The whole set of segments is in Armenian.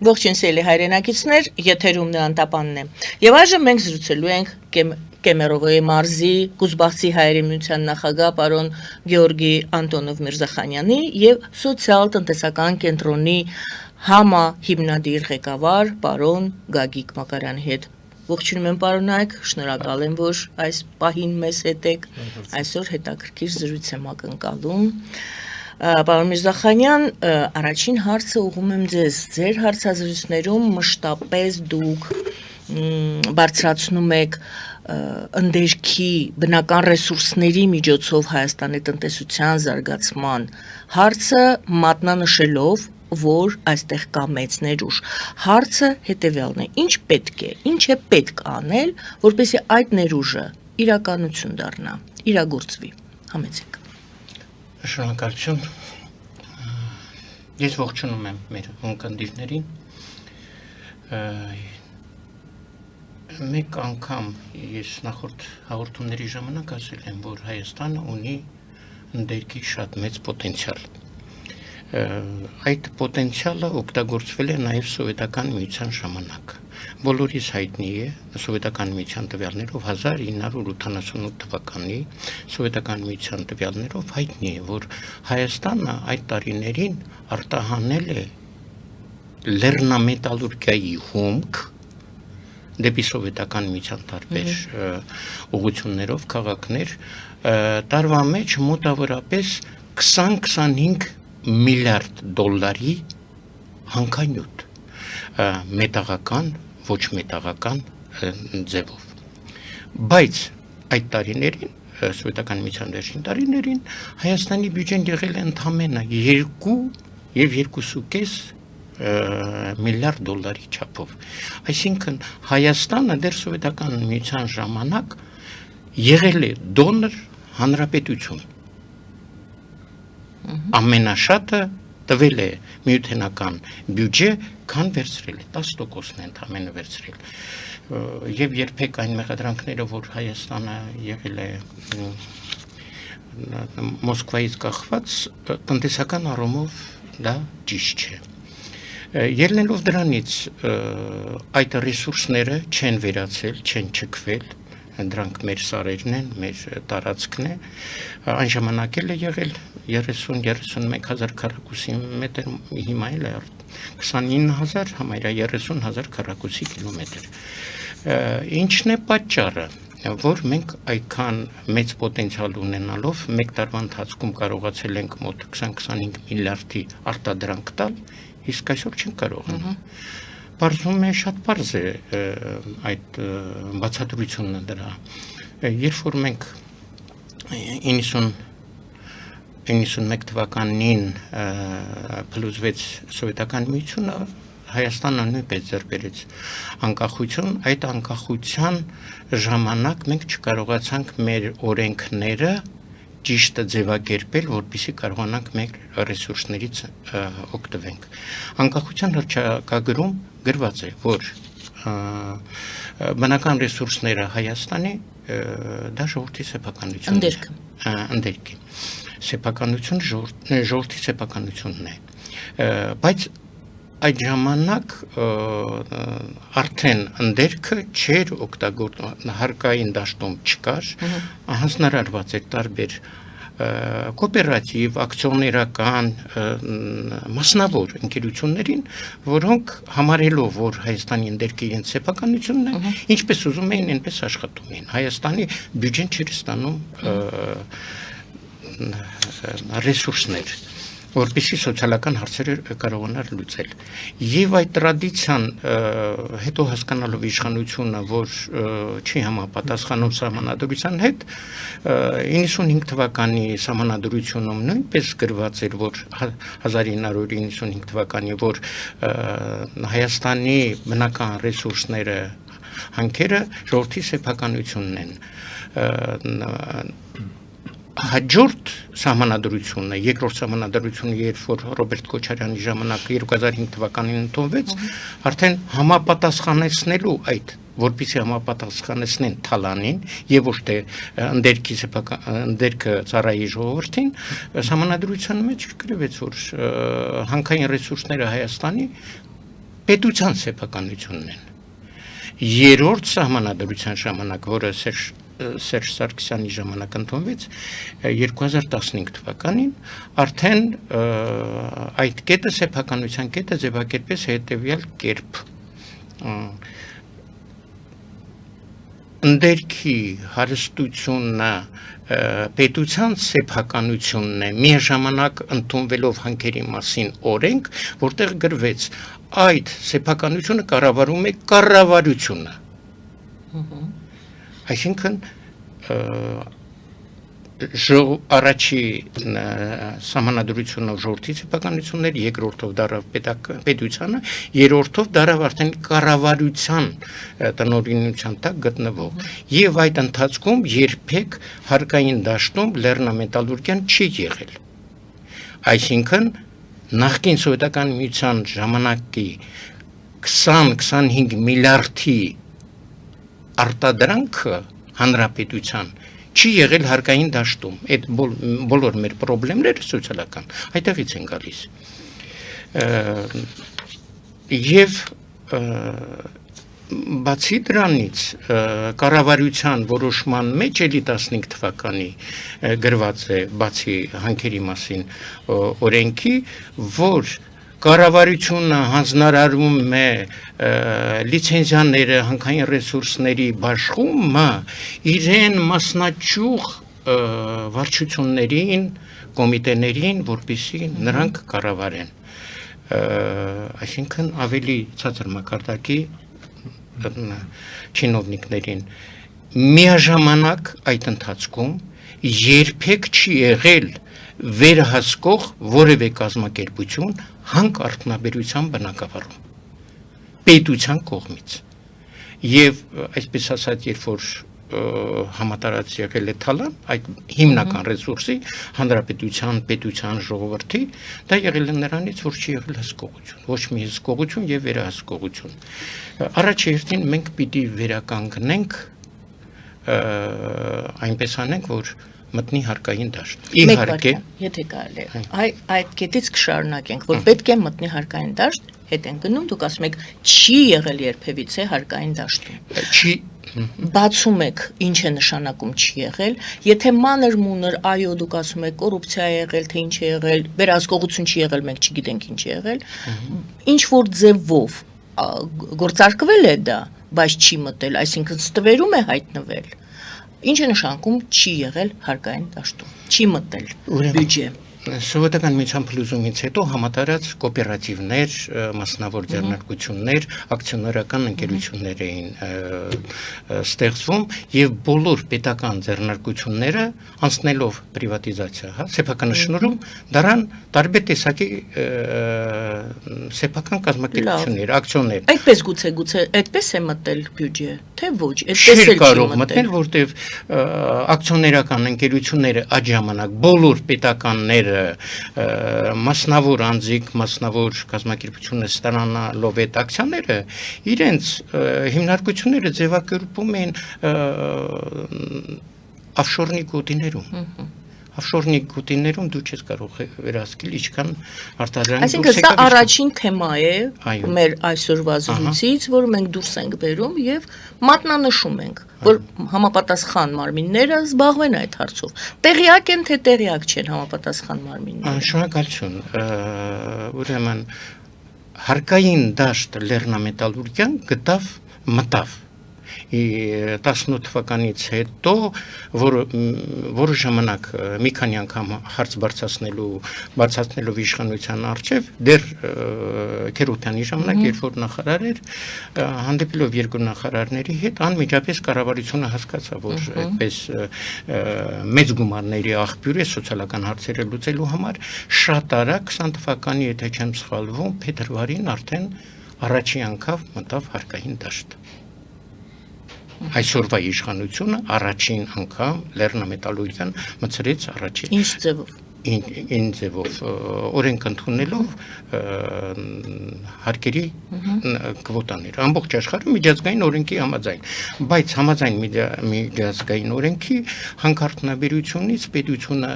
Ողջույն սիրելի հայրենակիցներ, եթերում Նրան Տապանն է։ Եվ այժմ մենք զրուցելու ենք Կեմերովոյի մարզի Կուզբախցի հայերի միության նախագահ պարոն Գեորգի Անտոնով Միրզախանյանի եւ սոցիալ-տնտեսական կենտրոնի համահիմնադիր ղեկավար պարոն Գագիկ Մակարյանի հետ։ Ողջունում եմ պարոնայք, շնորհակալ եմ, որ այս պահին մեզ հետ եք։ Այսօր հետաքրքիր զրույց եմ ակնկալում։ Պարոն Միրզախանյան, առաջին հարցը ուղղում եմ ձեզ, ձեր հարցազրույցներում մշտապես դուք բարձրացնում եք ընդերքի բնական ռեսուրսների միջոցով Հայաստանի տնտեսության զարգացման հարցը մատնանշելով, որ այստեղ կա մեծ ներուժ։ Հարցը հետևյալն է. ինչ պետք է, ինչ է պետք անել, որպեսզի այդ ներուժը իրականություն դառնա, իրագործվի։ Համեցեք։ Շնորհակալություն։ Ես ողջունում եմ մեր ունկնդիրներին։ Մեկ անգամ ես նախորդ հաղորդումների ժամանակ ասել եմ, որ Հայաստանը ունի ընդերքի շատ մեծ պոտենցիալ։ Այդ պոտենցիալը օգտագործվել է նաև սովետական միության ժամանակ։ Բոլորիս հայտնի է սովետական միության տվյալներով 1988 թվականի սովետական միության տվյալներով հայտնի է, որ Հայաստանը այդ տարիներին արտահանել է լեռնամետալուրգիայի հումք դեպի սովետական միության տարբեր ուղղություններով քաղաքներ, տարվա մեջ մոտավորապես 20-25 միլիարդ դոլարի հանքանյութ մետաղական, ոչ մետաղական ձևով։ Բայց այդ տարիներին, սովետական միության վերջին տարիներին, Հայաստանի բյուջեն եղել է ընդամենը 2 եւ 2.5 միլիարդ դոլարի չափով։ Այսինքն Հայաստանը դեռ սովետական միության ժամանակ եղել է դոնոր հանրապետություն։ Ամենաշատը տվել է միութենական բյուջե, քան վերցրել է, 10%-ն է ընդամենը վերցրել։ Եվ երբեք այն մեղադրանքները, որ Հայաստանը եղել է Մոսկվայից կախված, տնտեսական առումով դա ճիշտ չէ։ Ելնելով դրանից այդ ռեսուրսները չեն վերացել, չեն չքվել, դրանք մեր սարերն են, մեր տարածքն է, այն ժամանակ էլ է եղել 30-31 հազար քառակուսի մետր, հիմա էլ է 29,000, համարյա 30,000 քառակուսի կիլոմետր։ Ինչն է պատճառը, որ մենք այդքան մեծ պոտենցիալ ունենալով մեկ տարվա ընթացքում կարողացել ենք մոտ 20-25 միլիարդի արտադրանք տալ, իսկ այսօր չենք կարողանում։ Պարզվում է, շատ պարզ է այդ բացատրությունը դրա։ Երբ որ մենք 91 թվականին փլուզվեց սովետական միությունը, Հայաստանը նույնպես ձեռք բերեց անկախություն, այդ անկախության ժամանակ մենք չկարողացանք մեր օրենքները ճիշտ ձևակերպել, որպեսզի կարողանանք մեր ռեսուրսներից օգտվենք։ Անկախության հռչակագրում գրված է, որ բնական ռեսուրսները Հայաստանի դա ժողովրդի սեփականությունն է։ Ընդերքը։ Սեփականությունը ժողովրդի սեփականությունն է։ Բայց այդ ժամանակ արդեն ընդերքը չէր օգտագործվում, հարկային դաշտում չկար, հանձնարարված էր տարբեր կոոպերատիվ, ակցիոներական, մասնավոր ընկերություններին, որոնք համարելով, որ Հայաստանի ընդերքը իրենց սեփականությունն է, ինչպես ուզում էին, այնպես աշխատում էին։ Հայաստանի բյուջեն չէր ստանում ռեսուրսներ, որպեսզի սոցիալական հարցերը կարողանար լուծել։ Եվ այդ տրադիցիան հետո հասկանալով իշխանությունը, որ չի համապատասխանում սահմանադրության հետ, 95 թվականի սահմանադրությունում նույնպես գրված էր, որ 1995 թվականի, որ Հայաստանի բնական ռեսուրսները, հանքերը ժողովրդի սեփականությունն են։ Հաջորդ սահմանադրությունը, երկրորդ սահմանադրությունը, երբ որ Ռոբերտ Քոչարյանի ժամանակ 2005 թվականին ընդունվեց, արդեն համապատասխանեցնելու այդ, որպեսզի համապատասխանեցնեն թալանին եւ ոչ թե ընդերքը ծառայի ժողովրդին, սահմանադրության մեջ գրվեց, որ հանքային ռեսուրսները Հայաստանի պետության սեփականությունն են։ Երրորդ սահմանադրության ժամանակ, որը Սերժ Սարգսյանի ժամանակ ընդունվեց 2015 թվականին, արդեն այդ կետը սեփականության կետը ձևակերպեց հետևյալ կերպ. ընդերքի հարստությունը պետության սեփականությունն է, միաժամանակ ընդունվելով հանքերի մասին օրենք, որտեղ գրվեց այդ սեփականությունը կառավարում է կառավարությունը։ Այսինքն առաջի սահմանադրությունով ժողովրդի սեփականություններ, երկրորդով դարավ պետությանը, երրորդով դարավ արդեն կառավարության տնօրինության տակ գտնվող։ Եվ այդ ընթացքում երբեք հարկային դաշտում լեռնամետալուրգիան չի եղել։ Այսինքն նախկին սովետական միության ժամանակի 20-25 միլիարդի արտադրանքը հանրապետության չի եղել հարկային դաշտում, այդ բոլոր մեր պրոբլեմները սոցիալական այդտեղից են գալիս։ Եվ բացի դրանից կառավարության որոշման մեջ էլի 15 թվականի գրված է բացի հանքերի մասին օրենքի, որ կառավարությունը հանձնարարում է լիցենզիաները, հանքային ռեսուրսների բաշխումը իրեն մասնաճյուղ վարչություններին, կոմիտեներին, որպեսզի նրանք կառավարեն։ Այսինքն ավելի ցածր մակարդակի չինովնիկներին միաժամանակ այդ ընթացքում երբեք չի եղել վերահսկող որևէ կազմակերպություն հանք արդյունաբերության բնագավառում պետության կողմից։ Եվ այսպես ասած, երբ որ համատարած եղել է թալան, այդ հիմնական ռեսուրսի հանրապետության, պետության, ժողովրդի, դա եղել է նրանից, որ չի եղել հսկողություն, ոչ մի հսկողություն եւ վերահսկողություն։ Առաջի հերթին մենք պիտի վերականգնենք, այնպես անենք, որ մտնի հարկային դաշտ։ Իհարկե, եթե կարելի է, այդ կետից կշարունակենք, որ պետք է մտնի հարկային դաշտ, հետ են գնում, դուք ասում եք, չի եղել երբևիցե հարկային դաշտում։ Չի Բացում եք ինչ է նշանակում չի եղել, եթե մանր մունր, այո, դուք ասում եք կոռուպցիա է եղել, թե ինչ է եղել, վերահսկողություն չի եղել, մենք չգիտենք ինչ է եղել, ինչ որ ձևով գործարկվել է դա, բայց չի մտել, այսինքն ստվերում է հայտնվել։ Ինչ է նշանակում չի եղել հարկային դաշտում, չի մտել բյուջե։ Սովետական միության փլուզումից հետո համատարած կոոպերատիվներ, մասնավոր ձեռնարկություններ, ակցիոներական ընկերություններ էին ստեղծվում եւ բոլոր պետական ձեռնարկությունները անցնելով պրիվատիզացիա, սեփականաշնորհում դարան տարբեր տեսակի սեփական կազմակերպություններ, ակցիոներ։ Այդպես գուցե այդպես է մտել բյուջե, թե ոչ, այդպես էլ չի մտել, որտեղ ակցիոներական ընկերությունները այդ ժամանակ բոլոր պետականները մասնավոր անձիկ, մասնավոր կազմակերպությունը ստանալով այդ ակցիաները իրենց հիմնարկությունները ձևակերպում են offshore գոտիներում։ Offshore գոտիներում դու չես կարող վերահսկել ինչքան արտադրանք։ Այսինքն սա առաջին թեմա է մեր այսօրվա զրույցից, որ մենք դուրս ենք բերում եւ մատնանշում ենք, որ համապատասխան մարմինները զբաղվեն այդ հարցով։ Տեղյակ են, թե տեղյակ չեն համապատասխան մարմինները։ Շնորհակալություն։ Ուրեմն հարկային դաշտ լեռնամետալուրգիան մտավ 18 թվականից հետո, որը ժամանակ մի քանի անգամ հարց բարձրացնելով իշխանության առջև, դեռ Քերոբյանի ժամանակ, երբ որ նախարար էր, հանդիպելով երկու նախարարների հետ, անմիջապես կառավարությունը հասկացավ, որ այդպես մեծ գումարների աղբյուր է սոցիալական հարցերը լուծելու համար, շատ արագ 20 թվականի, եթե չեմ սխալվում, փետրվարին արդեն առաջի անգամ մտավ հարկային դաշտ։ Այսօրվա իշխանությունը առաջին անգամ լեռնամետալուրգիան մցրեց առաջին։ Ինչ ձևով։ Ինչ ձևով օրենք ընդունելով հարկերի կվոտաներ ամբողջ աշխարհում միջազգային օրենքի համաձայն, բայց համաձայն միջազգային օրենքի հանքարդյունաբերությունից պետությունը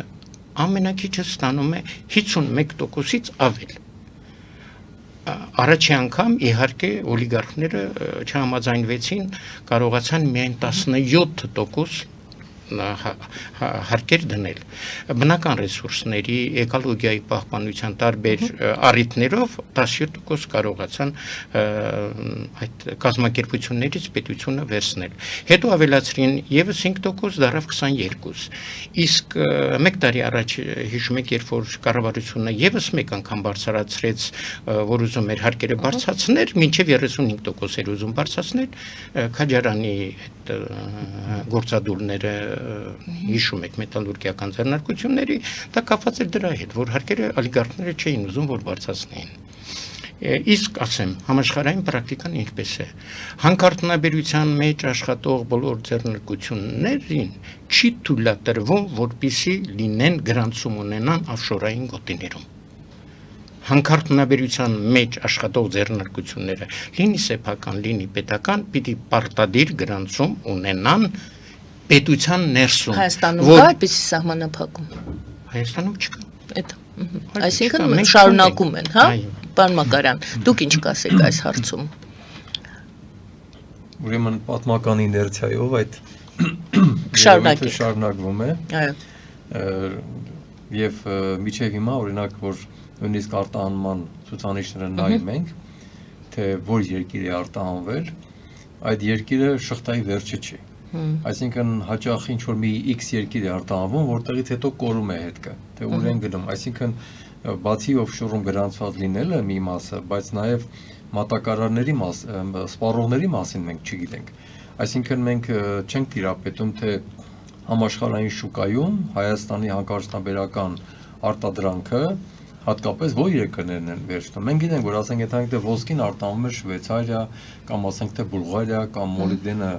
ամենակիչը ստանում է 51%-ից ավել։ Առաջի անգամ իհարկե օլիգարխները չհամաձայնվեցին, կարողացան միայն 17% հարկեր դնել բնական ռեսուրսների էկոլոգիայի պահպանության տարբեր առիթներով 17% կարողացան այդ կազմակերպություններից պետությունը վերցնել հետո ավելացրին եւս 5% դարավ 22 իսկ մեկ տարի առաջ հիշում եք երբ որ կառավարությունը եւս մեկ անգամ բարձրացրեց որ ուզում էր հարկերը բարձրացնել մինչեւ 35% էր ուզում բարձրացնել քաջարանի այդ գործադուլները հիշում եք մետալուրգիական ձեռնարկությունների դա կապված էր դրա հետ որ հարկերը օլիգարխները չէին ուզում որ բարձրացնեին իսկ ասեմ համաշխարհային պրակտիկան ինչպես է հանքարդյունաբերության մեջ աշխատող բոլոր ձեռնարկություններին չի թույլատրվում որպեսզի լինեն գրանցում ունենան օֆշորային գոտիներում հանքարդյունաբերության մեջ աշխատող ձեռնարկությունները լինի սեփական լինի պետական պիտի պարտադիր գրանցում ունենան պետության ներսում Հայաստանում կա այդպիսի սահմանափակում Հայաստանում չկա Այդ այսինքն շարունակում են հա Պարոն Մակարյան դուք ինչ կասեք այս հարցում Ուրեմն պատմական իներցիայով այդ շարունակվում է այո եւ միջև հիմա օրինակ որ նույնիսկ արտահանման ցուցանիշները նայում ենք թե որ երկիր է արտահանվել այդ երկիրը շղթայի վերջը չի Այսինքն հաճախ ինչ որ մի X երկիր է արտահանվում, որտեղից հետո կորում է հետքը, թե ուր են գնում, այսինքն բացի օֆշորում գրանցված լինելը մի մասը, բայց նաև մատակարարների սպառողների մասին մենք չգիտենք։ Այսինքն մենք չենք տիրապետում, թե համաշխարհային շուկայում Հայաստանի հանքարդյունաբերական արտադրանքը հատկապես որ երկրներն են վերջնում։ Մենք գիտենք, որ ասենք եթե ոսկին արտահանվում է Շվեյցարիա կամ ասենք թե Բուլղարիա կամ մոլիբդենը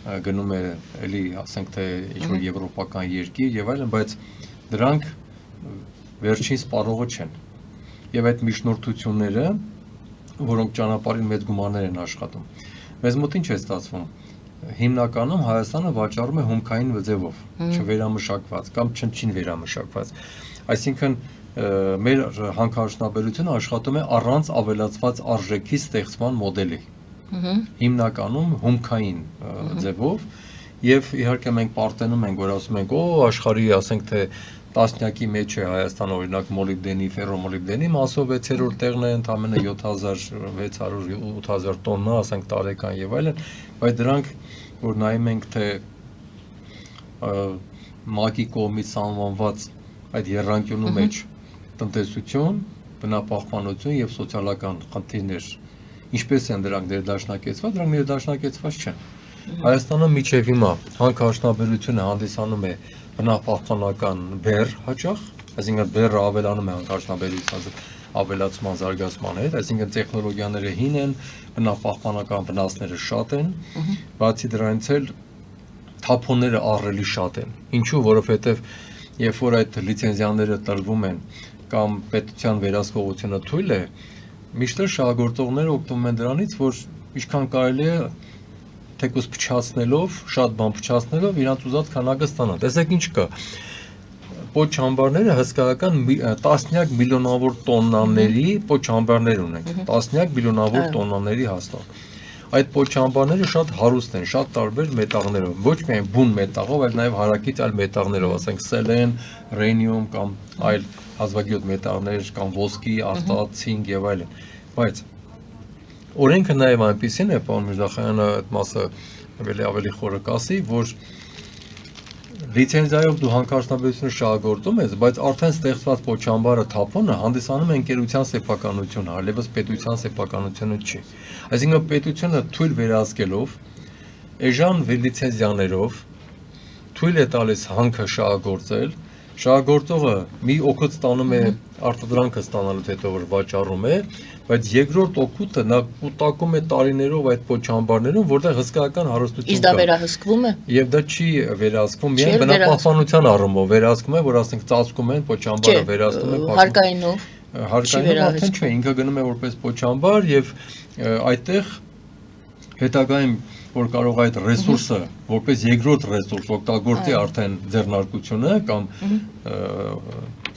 գնում է էլի ասենք թե ինչ-որ եվրոպական երկիր եւ այլն, բայց դրանք վերջին սպառողը չեն։ Եվ այդ միջնորդությունները, որոնք ճանապարհին մեծ գումարներ են աշխատում։ Մեզ մոտ ինչ է ստացվում։ Հիմնականում Հայաստանը վաճառում է հումքային ձևով, չվերամշակված կամ չնչին վերամշակված։ Այսինքն մեր հանքարդյունաբերությունը աշխատում է առանց ավելացված արժեքի ստեղծման մոդելի։ Հիմնականում հումքային ձևով եւ իհարկե մենք պարտենում ենք որ ասում ենք աշխարհի ասենք թե տասնյակի մեջ է Հայաստանը օրինակ մոլիբդենի, ֆերոմոլիբդենի մասով 6-րդ տեղն է ընդամենը 7600-8000 տոննա ասենք տարեկան եւ այլն, բայց դրանք որ նայում ենք թե ՄԱԿ-ի կողմից սահմանված այդ եռանկյունու մեջ տնտեսություն, բնապահպանություն եւ սոցիալական խնդիրներ Ինչպես են դրանք ներդաշնակեցված, դրանք ներդաշնակեցված չեն։ Հայաստանը միջև հիմա հանքարդյունաբերությունը հանդիսանում է բնապահպանական բեռ հաճախ, այսինքն բեռը ավելանում է հանքարդյունաբերության ավելացման զարգացման հետ, այսինքն տեխնոլոգիաները հին են, բնապահպանական վնասները շատ են, բացի դրանից էլ թափոնները ահռելի շատ են։ Ինչու, որովհետև երբ որ այդ լիցենզիաները տրվում են կամ պետության վերահսկողությունը թույլ է Միշտ շահագործողները օգտվում են դրանից, որ ինչքան կարելի է թեկուզ փչացնելով, շատ բան փչացնելով իրանց ուզած քանակը ստանան։ Տեսեք ինչ կա։ Պոչ ամբարները հսկայական տասնյակ միլիոնավոր տոննաների պոչ ամբարներ ունենք։ Տասնյակ միլիոնավոր տոննաների հաստատ։ Այդ պոչ ամբարները շատ հարուստ են, շատ տարբեր մետաղներով, ոչ միայն բուն մետաղով, այլ նաև հարակից այլ մետաղներով, ասենք սելեն, ռենիում կամ այլ հազվագյուտ մետաղներ կամ ոսկի, արտադ, ցինկ եւ այլն։ Բայց օրենքը նաև այնպեսին է, պարոն Միրզախանյանը այդ մասը ավելի խորը կասի, որ լիցենզիայով դու հանքարդյունաբերությունը շահագործում ես, բայց արդեն ստեղծված պոչամբարը թափոնը հանդիսանում է ընկերության սեփականությունը, այլևս պետության սեփականությունը չի։ Այսինքն պետությունը թույլ վերահսկելով, էժան լիցենզիաներով թույլ է տալիս հանքը շահագործել, շահագործողը մի օգուտ ստանում է արտադրանքը ստանալուց հետո որ վաճառում է, բայց երկրորդ օգուտը նա կուտակում է տարիներով այդ պոչամբարներում, որտեղ հսկայական հարստություն կա։ Իսկ դա վերահսկվում է։ Եվ դա չի վերահսկվում, միայն բնապահպանության առումով վերահսկվում է, որ ասենք ծածկում են պոչամբարը վերահսկում են, հարկայինով։ Հարկայինով արդեն չէ, ինքը գնում է որպես պոչամբար եւ այդտեղ հետագայում որ կարող այդ ռեսուրսը որպես երկրորդ ռեսուրս օգտագործի արդեն ձեռնարկությունը կամ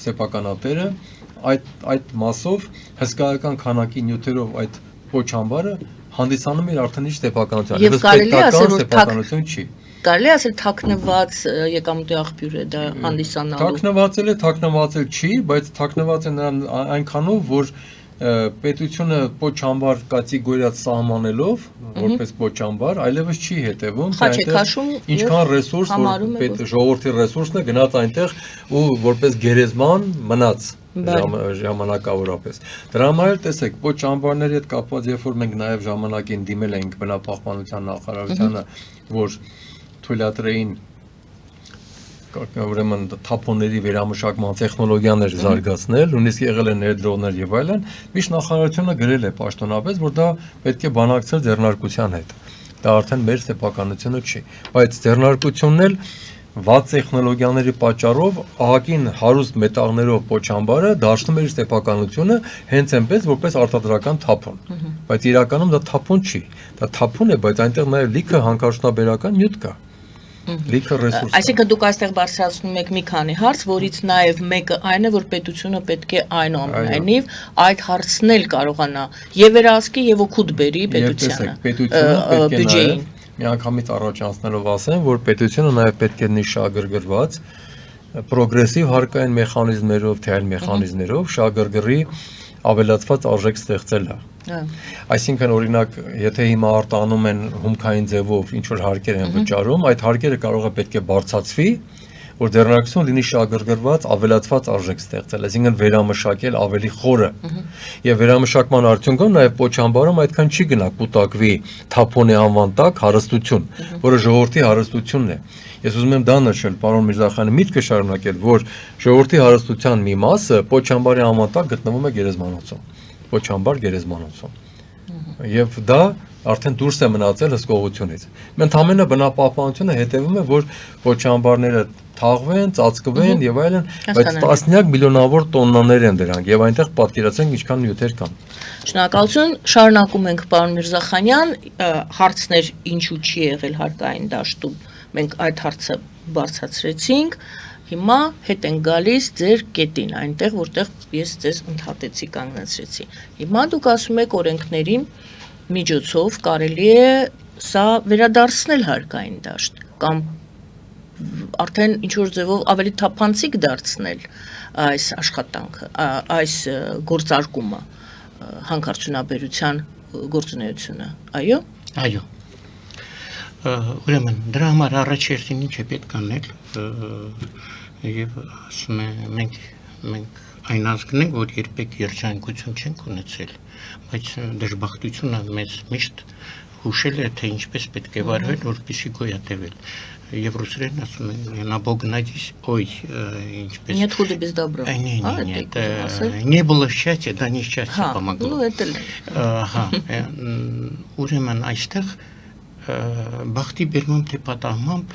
սեփականատերը այդ մասով հսկայական քանակի նյութերով այդ փոչամբարը հանդիսանում էր արդեն իր սեփականություն, Եվ կարելի է ասել, որ սեփականություն չի։ Կարելի է ասել թաքնված եկամուտի աղբյուր է դա հանդիսանալու։ Թաքնվածել չի, բայց թաքնված է նրան այնքանով, որ պետությունը փոչամբար կատեգորիա սահմանելով, որպես փոչամբար, այլևս չի հետևում, ինչքան ռեսուրս, որ ժողովրդի ռեսուրսն է գնաց այնտեղ ու որպես գերեզման մնաց ժամանակավորապես։ Դրա համար էլ տեսեք, փոչամբարների հետ կապված, երբ որ մենք նաև ժամանակին դիմել ենք բնապահպանության նախարարությանը, որ թույլատրեին ուրեմն թափոնների վերամշակման տեխնոլոգիաներ զարգացնել, նույնիսկ եղել են ներդրողներ եւ այլն, միշտ նախարարությունը գրել է պաշտոնապես, որ դա պետք է բանակցել ձեռնարկության հետ։ Դա արդեն մեր սեփականությունը չի, բայց ձեռնարկությունն էլ վատ տեխնոլոգիաների պատճառով ահագին հարուստ մետաղներով փոչամբարը դարձնում է իր սեփականությունը հենց այնպես որպես արտադրական թափոն, բայց իրականում դա թափոն չի, դա թափոն է, բայց այնտեղ նաև լիքը հանքարդյունաբերական նյութ կա։ Լիքը ռեսուրս։ Այսինքն դուք այստեղ բարձրացնում եք մի քանի հարց, որից նաև մեկը այն է, որ պետությունը պետք է այնուամենայնիվ այդ հարցն էլ կարողանա եւ վերահսկի եւ օգուտ բերի պետությանը։ Բյուջեին։ Միանգամից առաջանցնելով ասեմ, որ պետությունը նաև պետք է լինի շահագրգռված պրոգրեսիվ հարկային մեխանիզմներով, թե այլ մեխանիզմներով շահագրգռի ավելացված արժեք ստեղծելը։ Այսինքն օրինակ, եթե հիմա արտանում են հումքային ձևով ինչ որ հարկեր են վճարում, այդ հարկերը կարող է պետք է բարձրացվի, որ ձեռնարկություն լինի շահագրգռված ավելացված արժեք ստեղծել, այսինքն վերամշակել ավելի խորը։ Եվ վերամշակման արդյունքում նաև փոչամբարում այդքան չի գնա կուտակվի թափոնի անվան տակ հարստություն, որը ժողովրդի հարստությունն է։ Ես ուզում եմ դա նշել, պարոն Միրզախյանը, միտքը շարունակել, որ ժողովրդի հարստության մի մասը փոչամբարի անվան տակ գտնվում է գերեզմանոցում։ Փոչամբար գերեզմանոցում։ Եվ դա արդեն դուրս է մնացել հսկողությունից։ Ընդհանրապես բնապահպանությունը հետևում է, որ փոչամբարները թաղվեն, ծածկվեն եւ այլն, բայց տասնյակ միլիոնավոր տոննաներ են դրանք եւ այնտեղ պատկերացրեք ինչքան նյութեր կան։ Շնորհակալություն, շարունակում ենք պարոն Միրզախանյան, հարցներ ինչու չի եղել հարկային դաշտում։ Մենք այդ հարցը բարձրացրեցինք, հիմա հետ են գալիս ձեր կետին, այնտեղ որտեղ ես ձեզ ընդհատեցի, կանգնացրեցի։ Հիմա դուք ասում եք օրենքների միջոցով կարելի է սա վերադարձնել հարկային դաշտ կամ արդեն ինչ որ ձևով ավելի թափանցիկ դարձնել այս աշխատանքը, այս գործարկումը, հանքարդյունաբերության գործունեությունը, այո։ Այո։ Ուրեմն դրա համար առաջերտին ինչ է պետք անել եւ ասում եմ մենք այն ազգն ենք, որ երբեք երջանկություն չենք ունեցել, բայց դժբախտությունը մեզ միշտ հուշել է, թե ինչպես պետք է վարվել, որպեսզի գոյատևել։ Եվ ռուսերեն ասում են «на Бог надеюсь», ой, ինչպես Нет худа без добра. Нет, не было счастья, да несчастье помогло. Ну это ли. Ահա, ուրեմն այստեղ բախտի բերմամբ թե պատահմամբ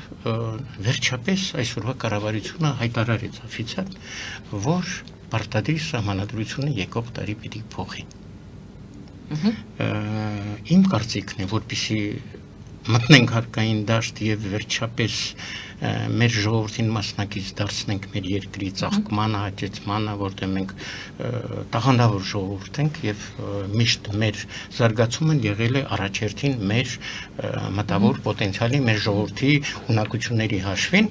վերջապես այսօրվա կառավարությունը հայտարարեց օֆիցիալ, որ պարտադիր սահմանադրությունը եկող տարի պիտի փոխի։ Իմ կարծիքն է, որպեսզի մտնենք հարկային դաշտ եւ վերջապես մեր ժողովրդին մասնակից դարձնենք մեր երկրի ծաղկմանը, հաճեցմանը, որտեղ մենք տաղանդավոր ժողովուրդ ենք եւ միշտ մեր զարգացումը եղել է առաջերտին մեր մտավոր պոտենցիալի, մեր ժողովրդի ունակությունների հաշվին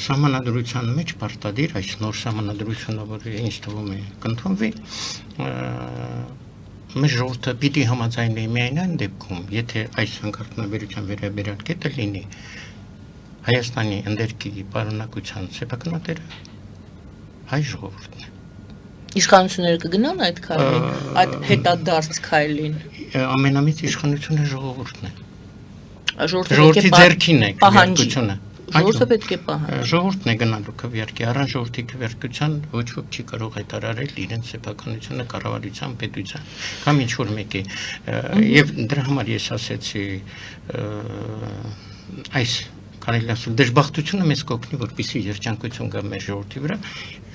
սահմանադրության մեջ պարտադիր այս նոր սահմանադրությունը, որը ինձ թվում է կընդունվի, մեր ժողովուրդը պիտի համաձայնի միայն այն դեպքում, եթե այս հանքարդյունաբերության վերաբերյալ կետը լինի Հայաստանի ընդերքի պարունակության սեփականատերը հայ ժողովուրդն է։ Իշխանությունները կգնան այդ քայլին, այդ հետադարձ քայլին։ Ամենամեծ իշխանությունը ժողովուրդն է։ Ժողովրդի ձեռքին է քվեարկությունը։ Ժողովուրդը պետք է պահանջի։ Ժողովուրդն է գնալու քվեարկի, առանց ժողովրդի քվեարկության ոչ ոք չի կարող հայտարարել իրենց սեփականությունը կառավարության, պետության կամ ինչ որ մեկի։ Եվ դրա համար ես ասեցի այս կարելի ասել դժբախտությունը մեզ կօգնի, որպեսզի երջանկություն գա մեր ժողովրդի վրա,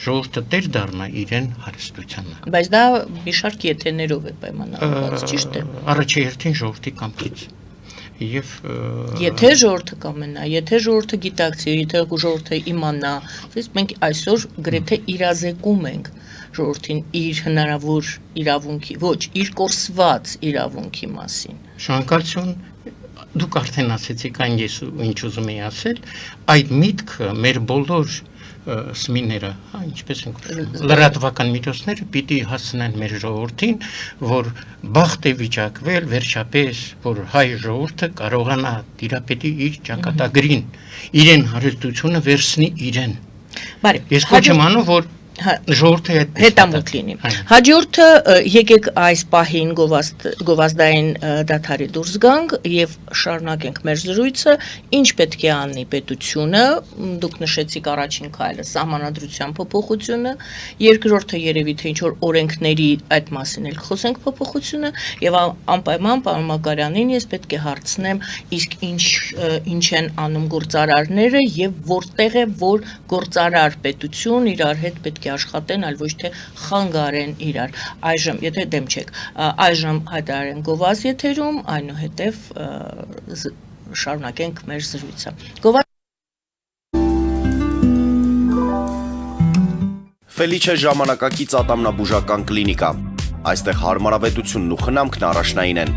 ժողովուրդը տեր դառնա իրեն հարստությանը։ Բայց դա մի շարք եթերներով է պայմանավորված, ճիշտ է։ Առաջերտին ժողովրդի կամքից։ եւ Եթե ժողովուրդը կամենա, եթե ժողովուրդը գիտակցի, եթե ժողովուրդը իմանա, իսկ մենք այսօր գրեթե իրազեկում ենք ժողովրդին իր հնարավոր իրավունքի, ոչ, իր կորսված իրավունքի մասին։ Շնորհակալություն դուք արդեն ասեցիք այն ես ինչ ուզում եի ասել, այդ միտքը մեր բոլոր սմիները, ինչպես ենք լրատվական միջոցները պիտի հասցնեն մեր ժողովրդին, որ բախտ է վիճակվել վերջապես, որ հայ ժողովուրդը կարողանա տիրապետի իր ճակատագրին, իրեն հարստությունը վերցնի իրեն։ Բարի, Ես կոչ եմ անում, որ ժողովուրդը հետամուտ լինի։ Հաջորդը եկեք այս պահին գովազդային դադարի դուրս գանք եւ շարունակենք մեր զրույցը, ինչ պետք է անի պետությունը, դուք նշեցիք առաջին քայլը սահմանադրության փոփոխությունը, երկրորդը երևի թե ինչ որ օրենքների այդ մասին էլ խոսենք փոփոխությունը եւ անպայման պարոն Մակարյանին ես պետք է հարցնեմ, իսկ ինչ են անում գործարարները եւ որտեղ է որ գործարար պետություն իրար հետ պետք է աշխատեն, այլ ոչ թե խանգարեն իրար։ Այժմ, եթե դեմ չեք, այժմ հայտարարեն գովազ եթերում, այնուհետև շարունակենք մեր զրույցը։ Ֆելիչե ժամանակակից ատամնաբուժական կլինիկա։ Այստեղ հարմարավետությունն ու խնամքն առաջնային են։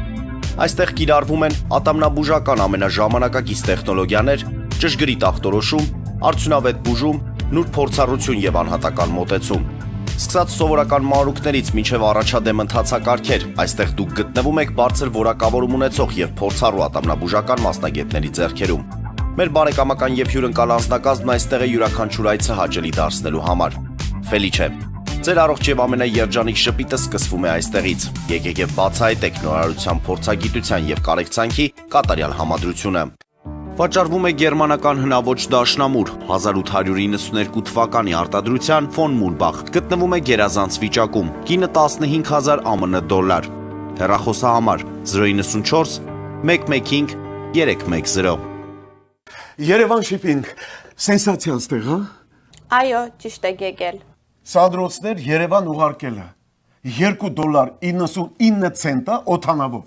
Այստեղ կիրառվում են ատամնաբուժական ամենաժամանակակից տեխնոլոգիաներ, ճշգրիտ ախտորոշում, արդյունավետ բուժում, նուրբ փորձառություն եւ անհատական մոտեցում։ Սկսած սովորական մանրուքներից մինչև առաջադեմ ընթացակարգեր, այստեղ դուք գտնվում եք բարձր որակավորում ունեցող եւ փորձառու ատամնաբուժական մասնագետների ձեռքերում։ Մեր բարեկամական եւ հյուրընկալ անձնակազմն այստեղ է յուրաքանչյուր այցը հաճելի դարձնելու համար։ Ֆելիչե, ձեր առողջ եւ ամենաերջանիկ շպիտը սկսվում է այստեղից։ Եկեք եւ բացահայտեք նորարարության փորձագիտության եւ կարեկցանքի կատարյալ համադրությունը։ Վաճառվում է գերմանական հնաոճ դաշնամուր 1892 թվականի արտադրության ֆոն Մուրբախ, գտնվում է գերազանց վիճակում, կինը 15000 ԱՄՆ դոլար, հեռախոսահամար 094 115 310։ Երևան շիփինգ, սենսացիա ստեղ, հա։ Այո, ճիշտ եք եկել։ Սադրոցներ Երևան ուղարկելը $2.99 օթանավով։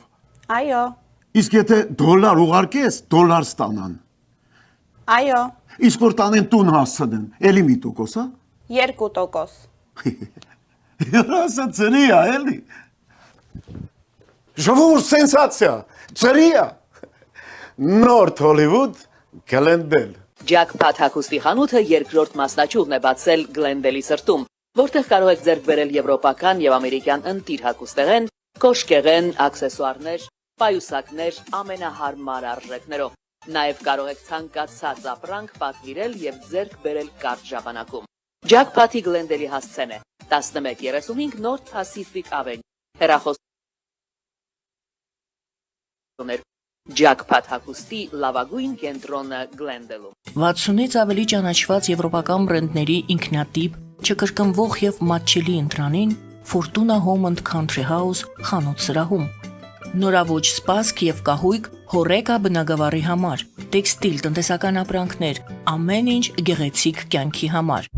Այո, Իսկ եթե դոլար ուղարկես, դոլար ստանան։ այո, Իսկ որ տանեն տուն հասցնեն, էլի մի տոկոս, հա։ 2%։ Ասա ծրի է, էլի։ Ժողովուրդ սենսացիա, ծրի է։ Նորթ Հոլիվուդ, Գլենդել։ Ջակփաթ հագուստի խանութը երկրորդ մասնաճյուղն է բացել Գլենդելի սրտում, որտեղ կարող եք ձեռք բերել եվրոպական եւ ամերիկյան ընտիր հագուստեղեն, կոշկեղեն, աքսեսուարներ, պայուսակներ ամենահարմար արժեքներով։ Նաև կարող եք ցանկացած ապրանք պատվիրել եւ ձեռք բերել կարճ ժամանակում։ Ջակփաթի Գլենդելի հասցեն է 1135 North Pacific Avenue։ Հեռախոս Ջակփաթ հագուստի լավագույն կենտրոնը Գլենդելում։ 60-ից ավելի ճանաչված եվրոպական բրենդների ինքնատիպ, չկրկնվող եւ մատչելի ընտրանին Fortuna Home and Country House խանութ սրահում։ Նորավոճ սպասք եւ կահույք հորեկա բնագավառի համար, տեքստիլ, տնտեսական ապրանքներ, ամեն ինչ գեղեցիկ կյանքի համար։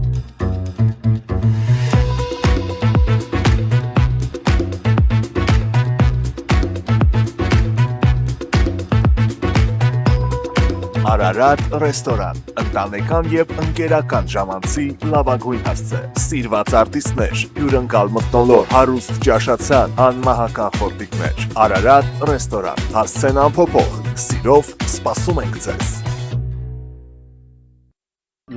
Արարատ ռեստորան, ընտանեկան եւ ընկերական ժամանցի լավագույն հասցե, սիրված արտիստներ, հյուրընկալ մթնոլորտ, հարուստ ճաշացան, անմահական խորտիկներ։ Արարատ ռեստորան, հասցեն անփոփոխ, սիրով սպասում ենք ձեզ։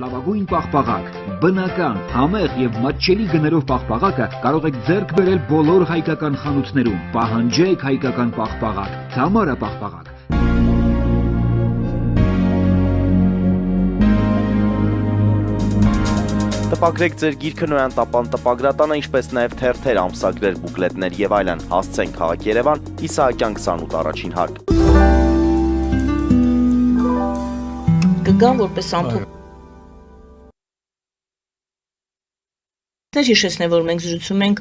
Լավագույն պաղպաղակ, բնական, համեղ եւ մատչելի գներով պաղպաղակը կարող եք ձեռք բերել բոլոր հայկական խանութներում։ Պահանջեք հայկական պաղպաղակ, Թամարա պաղպաղակ։ Տպագրեք ձեր գիրքը Նոյան տապան տպագրատանը, ինչպես նաև թերթեր, ամսագրեր, բուկլետներ եւ այլն։ Հասցեն քաղաք Երևան, Իսահակյան 28 առաջին հարկ։ Կգան որպես ամփոփ։ Հիշեցնեմ, որ մենք զրուցում ենք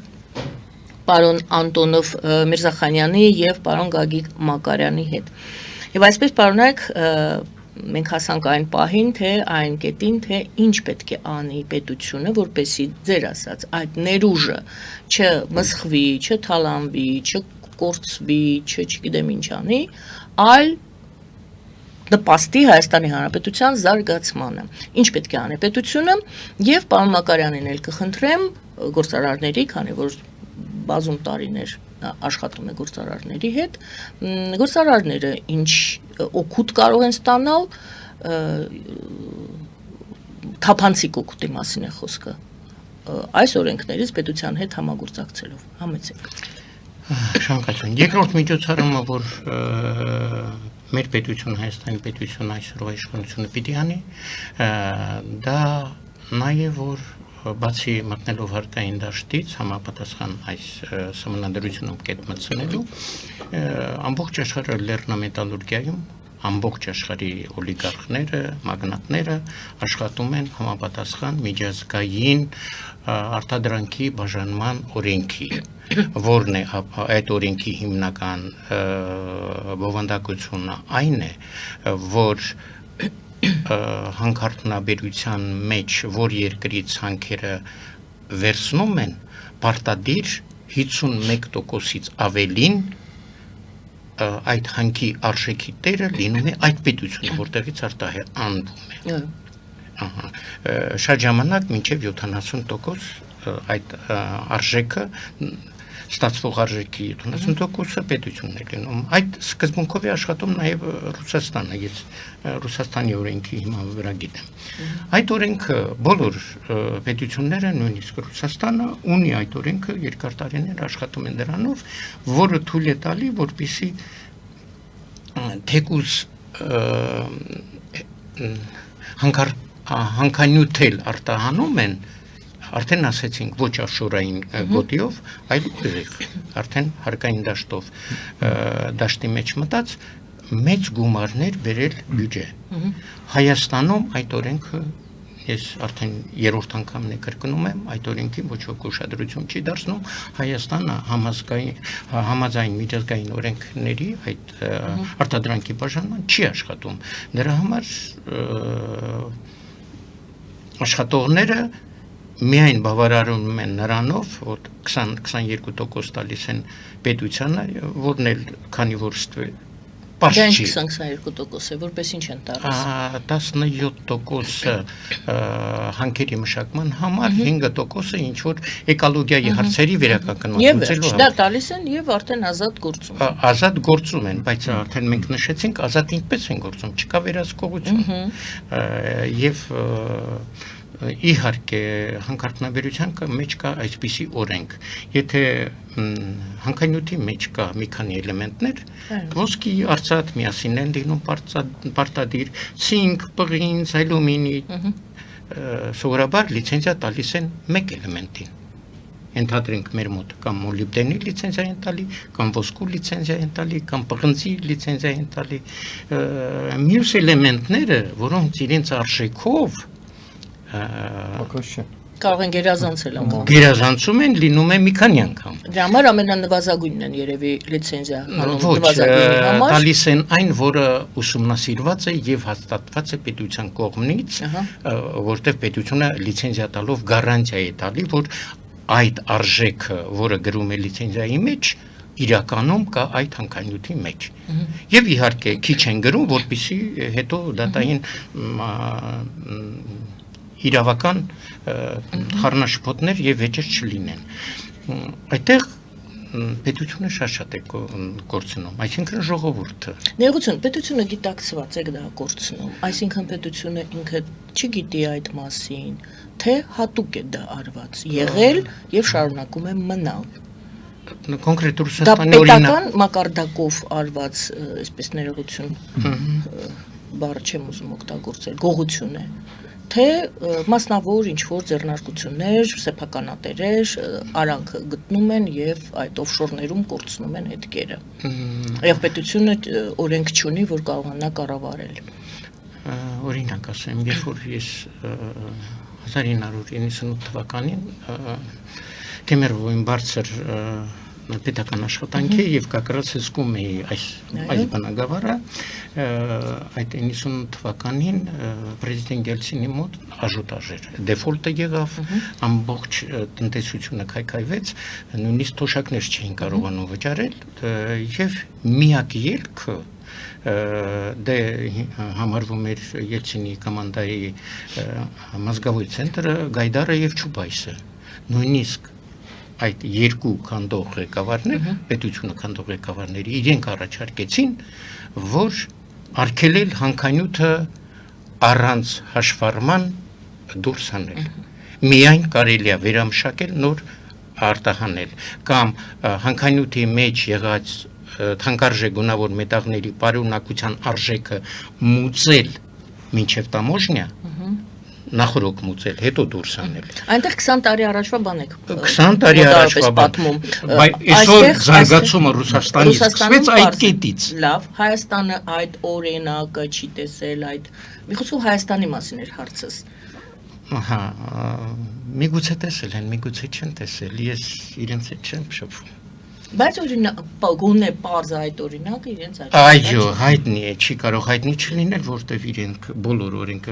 պարոն Անտոնով Միրզախանյանի եւ պարոն Գագիկ Մակարյանի հետ։ Եվ այսպես պարոնայք մենք հասանք այն պահին, թե այն կետին, թե ինչ պետք է անի պետությունը, որպեսզի ձեր ասած այդ ներուժը չմսխվի, չթալանվի, չկորցվի, չգիտեմ ինչ անի, այլ նպաստի Հայաստանի Հանրապետության զարգացմանը։ Ինչ պետք է անի պետությունը եւ պարոն Մակարյանին էլ կխնդրեմ գործարարների, քանի որ բազում տարիներ աշխատում է գործարարների հետ, գործարարները ինչ օգուտ կարող են ստանալ, թափանցիկ օգուտի մասին է խոսքը։ Այս օրենքներից պետության հետ համագործակցելով, համեցեք։ Շնորհակալություն։ Երկրորդ միջոցառումը, որ մեր պետությունը, Հայաստանի պետությունը այսօրվա իշխանությունը պիտի անի, դա նաև որ բացի մտնելով հարկային դաշտից համապատասխան այս սահմանադրությունում կետ մտցնելու, ամբողջ աշխարհը լեռնամետալուրգիայում ամբողջ աշխարհի օլիգարխները, մագնատները աշխատում են համապատասխան միջազգային արտադրանքի բաժանման օրենքի, որն է այդ օրենքի հիմնական բովանդակությունը այն է, որ հանքարդյունաբերության մեջ որ երկրի ցանքերը վերցնում են պարտադիր 51%-ից ավելին այդ հանքի արժեքի տերը լինում է այդ պետությունը, որտեղից արտահանվում է։ Ահա, շատ ժամանակ մինչև 70% այդ արժեքը ստացվող արժեքի 70%-ը պետությունն է լինում։ Այդ սկզբունքով է աշխատում նաև Ռուսաստանը, ես Ռուսաստանի օրենքի հիման վրա գիտեմ։ Այդ օրենքը բոլոր պետությունները, նույնիսկ Ռուսաստանը ունի այդ օրենքը, երկար տարիներ աշխատում են դրանով, որը թույլ է տալի, որպեսզի թեկուզ հանքանյութել արտահանում են, արդեն ասեցինք ոչ աշորային գոտիով, այլ ուղիղ, արդեն հարկային դաշտով դաշտի մեջ մտած մեծ գումարներ բերել բյուջե։ Հայաստանում այդ օրենքը ես արդեն երրորդ անգամն է կրկնում եմ, այդ օրենքին ոչ ոք ուշադրություն չի դարձնում, Հայաստանը համաձայն միջազգային օրենքների այդ արտադրանքի բաժանման չի աշխատում։ Դրա համար աշխատողները միայն բավարարում են նրանով, որ 20-22% տալիս են պետությանը, որն էլ քանի որ պարզ չի։ 20-22% է, որպես ինչ են տալիս։ 17%-ը հանքերի մշակման համար, 5%-ը ինչ որ էկոլոգիայի հարցերի վերականգնելու դա տալիս են եւ արդեն ազատ գործում։ Ազատ գործում են, բայց արդեն մենք նշեցինք, ազատ ինչպես են գործում, չկա վերահսկողություն։ Եվ իհարկե հանքարդյունաբերության մեջ կա այսպիսի օրենք, եթե հանքանյութի մեջ կա մի քանի էլեմենտներ, ոսկի, արծաթ միասին են լինում պարտադիր, ցինկ, պղինձ, ալյումինի, սովորաբար լիցենզիա տալիս են մեկ էլեմենտին։ Ենթադրենք մեր մոտ կամ մոլիբդենի լիցենզիա են տալի, կամ ոսկու լիցենզիա են տալի, կամ պղնձի լիցենզիա են տալի։ Մյուս էլեմենտները, որոնց իրենց արժեքով կարող են գերազանցել անգամ։ Գերազանցում են, լինում է մի քանի անգամ։ Դրա համար ամենանվազագույնն են երևի լիցենզիա հանում Ոչ, նվազագույնի համար։ տալիս են այն, որը ուսումնասիրված է եւ հաստատված է պետության կողմից, որտեղ պետությունը լիցենզիա տալով գարանտիա է տալի, որ այդ արժեքը, որը գրում է լիցենզիայի մեջ, իրականում կա այդ հանքանյութի մեջ։ Եվ իհարկե քիչ են գրում, որպեսզի հետո դատային իրավական խառնաշփոթներ եւ վեճեր չլինեն։ Այդտեղ պետությունը շատ է կորցնում, այսինքն ժողովուրդը։ Ներողություն, պետությունը գիտակցված է դա կորցնում, այսինքն պետությունը ինքը չգիտի այդ մասին, թե հատուկ է դա արված, եղել եւ շարունակում է մնալ։ Կոնկրետ Դա Ռուսաստանի օրինակ պետական մակարդակով արված, այսպես ներողություն, բառ չեմ ուզում օգտագործել, գողություն է, թե մասնավոր ինչ-որ ձեռնարկություններ, սեփականատերեր արանքը գտնում են եւ այդ օֆշորներում կորցնում են հետքերը։ Եվ պետությունը օրենք չունի, որ կարողանա կառավարել։ օրինակ ասեմ, երբ որ ես 1998 թվականին Կեմերովին բարձր պետական աշխատանքի եւ կակրած հսկում էի այս բնագավառը այդ 90 թվականին պրեզիդենտ Ելցինի մոտ աժուտաժ էր դեֆոլտը եղավ ամբողջ տնտեսությունը քայքայվեց նույնիսկ թոշակներ չէին կարողանում վճարել եւ միակ ելքը դե համարվում էր Ելցինի կոմանդայի մազգավոյ ցենտրը Գայդարը եւ Չուբայսը նույնիսկ այդ երկու քանդող ղեկավարներ, պետությունը քանդող ղեկավարները իրենք առաջարկեցին, որ արգելել հանքանյութը առանց հաշվառման դուրս հանել։ Միայն կարելի է վերամշակել նոր արտահանել կամ հանքանյութի մեջ եղած թանկարժեք գունավոր մետաղների պարունակության արժեքը մուծել մինչև տամոժնյա նախորոք մուծել, հետո դուրս անել։ Այնտեղ 20 տարի առաջվա բան եք 20 տարի առաջվա պատմում։ Բայց այսօր զարգացումը Ռուսաստանից սկսվեց այդ կետից։ Լավ, Հայաստանը այդ օրինակը չի տեսել, այդ միգուցե Հայաստանի մասին էր հարցս։ Ահա, միգուցե տեսել են, միգուցե չեն տեսել, ես իրենց հետ չեմ շփվում։ Բայց օրինակ, գոնե պարզ այդ օրինակը իրենց Այո, հայտնի է, չի կարող հայտնի չլինել, որտեվ իրենք բոլոր օրենք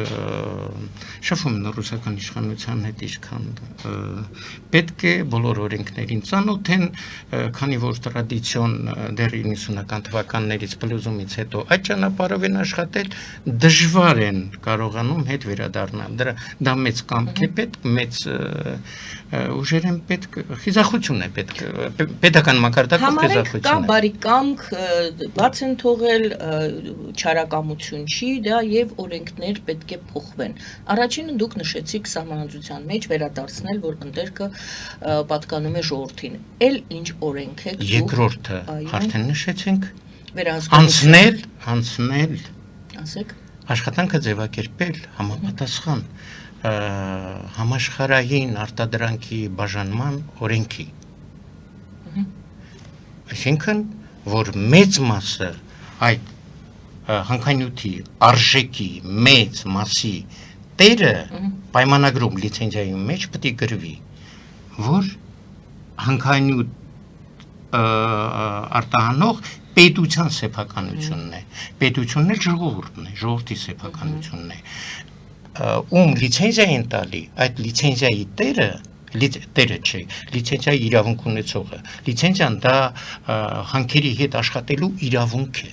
շփվում են ռուսական իշխանության հետ ինչքան պետք է բոլոր օրենքներին ծանոթ են, քանի որ տրադիցիոն դեռ 90-ական թվականներից փլուզումից հետո այդ ճանապարհով են աշխատել, դժվար են կարողանում հետ վերադառնալ։ Դա մեծ կամք է պետք, մեծ ուժեր են պետք, խիզախություն է պետք, պետական մակարդակով խիզախություն է։ Կա բարի կամք, բաց են թողել, չարակամություն չի, դա եւ օրենքներ պետք է փոխվեն։ Առաջինը դուք նշեցիք սահմանադրության մեջ վերադարձնել, որ ընդերքը պատկանում է ժողովրդին։ Էլ ինչ օրենք է։ Երկրորդը արդեն նշեցինք։ Վերահսկողություն։ Անցնել։ Ասեք։ Աշխատանքը ձևակերպել համապատասխան համաշխարհային արտադրանքի բաժանման օրենքի։ Այսինքն, որ մեծ մասը այդ հանքանյութի արժեքի մեծ մասի տերը պայմանագրում լիցենզիայում մեջ պետք է գրվի, որ հանքանյութ արտահանող պետության սեփականությունն է, պետությունն էլ ժողովուրդն է, ժողովրդի սեփականությունն է, ում լիցենզիա են տալի, այդ լիցենզիայի տերը չէ, լիցենզիայի իրավունք ունեցողը, լիցենզիան դա հանքերի հետ աշխատելու իրավունք է,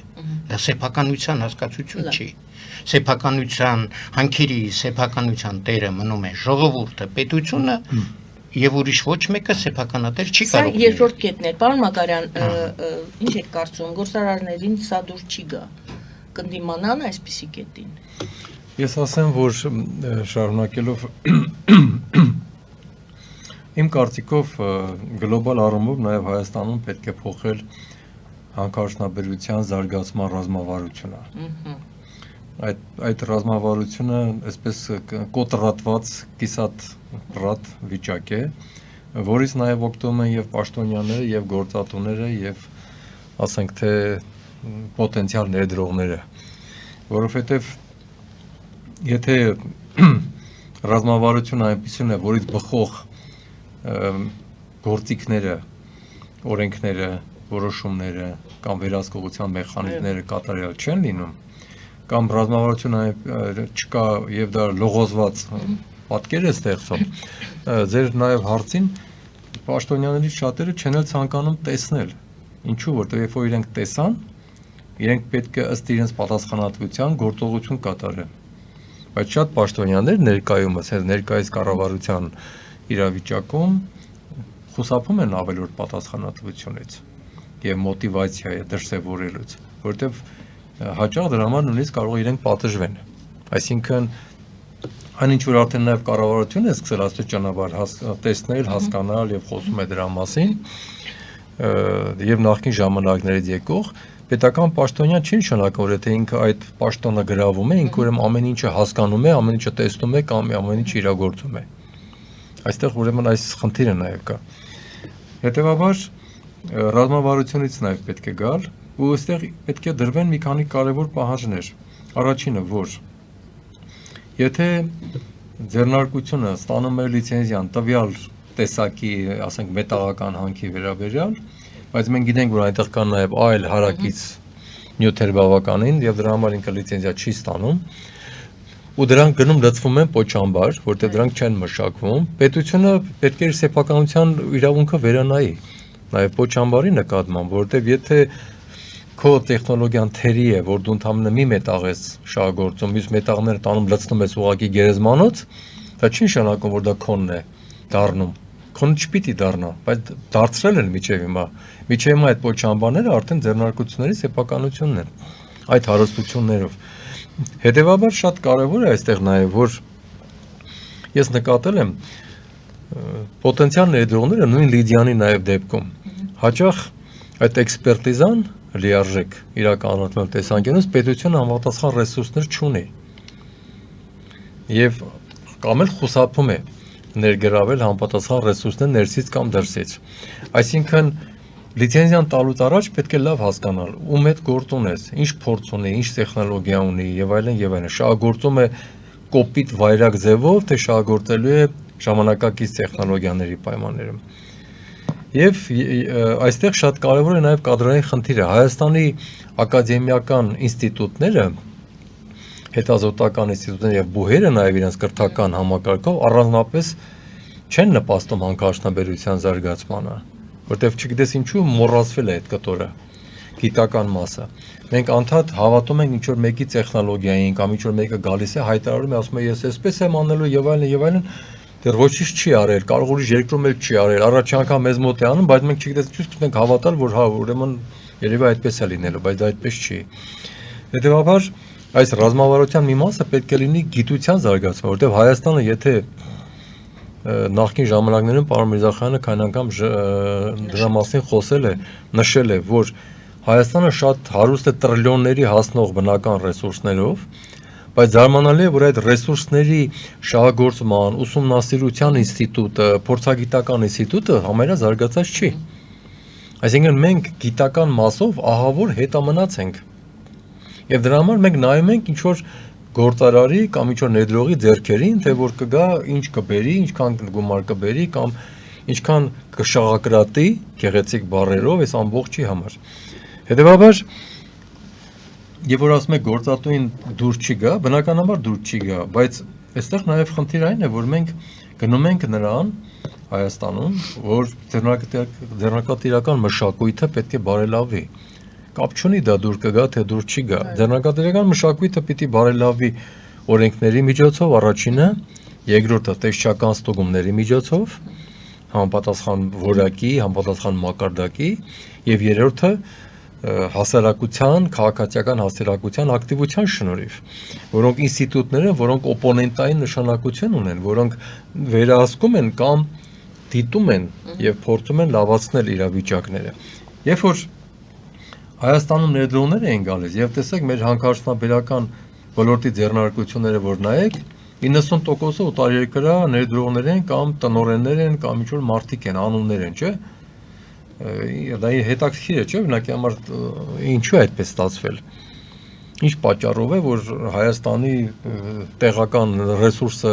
դա սեփականության հասկացություն չի, սեփականության, հանքերի սեփականության տերը մնում է ժողովուրդը, պետությունը եւ ուրիշ ոչ մեկը սեփականատեր չի կարող լինել։ Սա երկրորդ կետն է, պարոն Մակարյան, ինչ եք կարծում, գործարարներին սա դուր չի գա, կընդդիմանան այսպիսի կետին։ Ես ասեմ, որ շարունակելով իմ կարծիքով գլոբալ առումով նաև Հայաստանում պետք է փոխել հանքարդյունաբերության զարգացման ռազմավարությունը։ Այդ ռազմավարությունը այսպես կոտրատված կիսատ վիճակ է, որից նաև օգտվում են եւ պաշտոնյաները, եւ գործատուները, եւ ասենք թե պոտենցիալ ներդրողները, որովհետեւ եթե ռազմավարությունը այնպիսին է, որից բխող գործիքները, օրենքները, որոշումները կամ վերահսկողության մեխանիզմները կատարյալ չեն լինում, կամ ռազմավարությունը չկա եւ դա լողոզված պատկեր է ստեղծում, ձեր նաեւ հարցին պաշտոնյաներից շատերը չեն էլ ցանկանում տեսնել, ինչու, որտեղ երբ որ իրենք տեսան, իրենք պետք է ըստ իրենց պատասխանատվության գործողություն կատարեն։ Բայց շատ պաշտոնյաներ ներկայումս, ներկայիս կառավարության իրավիճակում խուսափում են ավելորդ պատասխանատվությունից եւ մոտիվացիա է դրսեւորելուց, որովհետեւ հաճախ դրա համար նույնիսկ կարող իրենք պատժվեն։ Այսինքն այն ինչ որ արդեն նաեւ կառավարությունը սկսել աստու ճանապարհ տեսնել, հասկանալ եւ խոսում է դրա մասին, եւ նախկին ժամանակներից եկող պետական պաշտոնյա չի նշանակում, որ եթե ինքը այդ պաշտոնը գրավում է, ինքը ուրեմն ամեն ինչը հասկանում է, ամեն ինչը տեսնում է կամ ամեն ինչը իրագործում է։ Այստեղ ուրեմն այս խնդիրը նաև կա։ Հետևաբար ռազմավարությունից նաև պետք է գալ, ու այստեղ պետք է դրվեն մի քանի կարևոր պահանջներ։ Առաջինը, որ եթե ձեռնարկությունը ստանում է լիցենզիան տվյալ տեսակի, ասենք մետաղական հանքի վերաբերյալ, բայց մենք գիտենք, որ այնտեղ կան նաև այլ հարակից նյութեր բավականին եւ դրա համար ինքը լիցենզիա չի ստանում։ Ու դրանք գնում լցվում են պոչամբար, որտեղ դրանք չեն մշակվում։ Պետությունը պետք է իր սեփականության իրավունքը վերանայի նաև պոչամբարի նկատմամբ, որտեղ եթե քո տեխնոլոգիան թերի է, որ դու ընդհանրապես մի մետաղ ես շահագործում, իսկ մետաղները տանում լցնում ես ուղղակի գերեզմանոց, դա չի նշանակում, որ դա քոնն է դառնում։ Քոնը չպիտի դառնա, բայց դարձրել են միջև հիմա։ Միջև հիմա այդ պոչամբարները արդեն ձեռնարկությունների սեփականությունն են, այդ հարստություններով։ Հետևաբար շատ կարևոր է այստեղ նաև, որ ես նկատել եմ պոտենցիալ ներդրողները նույն Լիդիանի նաև դեպքում հաճախ այդ էքսպերտիզան լիարժեք իրականացնել տեսանկյունից պետությունը համապատասխան ռեսուրսներ չունի եւ կամ էլ խուսափում է ներգրավել համապատասխան ռեսուրսներ ներսից կամ դրսից։ Այսինքն լիցենզիան տալուց առաջ պետք է լավ հասկանալ ում հետ գործ ունես, ինչ փորձ ունի, ինչ տեխնոլոգիա ունի եւ այլն, շահագործում է կոպիտ վայրագ ձևով, թե շահագործելու է ժամանակակից տեխնոլոգիաների պայմաններում։ Եվ այստեղ շատ կարևոր է նաև կադրային խնդիրը։ Հայաստանի ակադեմիական ինստիտուտները, հետազոտական ինստիտուտները եւ բուհերը նաև իրենց կրթական համակարգով առանձնապես չեն նպաստում հանքարդյունաբերության զարգացմանը, որտեղ չգիտես ինչու մոռացվել է այդ կտորը, գիտական մասը։ Մենք անդադ հավատում ենք ինչ-որ մեկի տեխնոլոգիային կամ ինչ-որ մեկը գալիս է հայտարարում է, ասում է ես էսպես եմ անելու եւ այլն, դեռ ոչինչ չի արել, կարող ուրիշ երկրում էլ չի արել, առաջի անգամ մեզ մոտ է անում, բայց մենք չգիտես ինչու ենք հավատալ, որ հա, ուրեմն երևի այդպես է լինելու, բայց դա այդպես չի։ Հետևաբար այս ռազմավարության մի մասը պետք է լինի գիտության զարգացումը, որտեղ Հայաստանը եթե նախկին ժամանակներում պարոն Միրզախյանը քան անգամ դրա մասին խոսել է, նշել է, որ Հայաստանը շատ հարուստ է տրիլիոնների հասնող բնական ռեսուրսներով, բայց զարմանալի է, որ այդ ռեսուրսների շահագործման, ուսումնասիրության ինստիտուտը, փորձագիտական ինստիտուտը համարյա զարգացած չի։ Այսինքն մենք գիտական մասով ահավոր հետամնաց ենք։ Եվ դրա համար մենք նայում ենք ինչ որ գործարարի կամ ինչ որ ներդրողի ձեռքերին, թե որ կգա, ինչ կբերի, ինչքան գումար կբերի կամ ինչքան կշաղակրատի գեղեցիկ բառերով այս ամբողջի համար։ Հետևաբար Եվ որ ասում եք գործատուին դուր չի գա, բնականաբար դուր չի գա, բայց այստեղ նաև խնդիր այն է, որ մենք գնում ենք նրան Հայաստանում, որ ձեռնարկատիրական մշակույթը պետք է բարելավի։ Կապ չունի դա դուր կգա, թե դուր չի գա։ Ձեռնարկատիրական մշակույթը պիտի բարելավի օրենքների միջոցով առաջինը, երկրորդը տեսչական ստուգումների միջոցով, համապատասխան որակի, համապատասխան մակարդակի, եւ երրորդը հասարակության, քաղաքացիական հասարակության ակտիվության շնորհիվ, որոնք ինստիտուտները, որոնք օպոնենտային նշանակություն ունեն, որոնք վերահսկում են կամ դիտում են եւ փորձում են լավացնել իրավիճակները։ Երբ որ Հայաստանում ներդրումներ են գալիս եւ տեսեք մեր հանքարդյունաբերական ոլորտի ձեռնարկությունները, որ նայեք, 90%-ը օտարերկրյա ներդրողներ են կամ տնօրեններ են կամ ինչ-որ մարդիկ են, անուններ են, չէ՞։ Դա հետաքրքիր է, չէ՞, բնակի համար ինչու է այդպես ստացվել։ Ինչ պատճառով է, որ Հայաստանի տեղական ռեսուրսը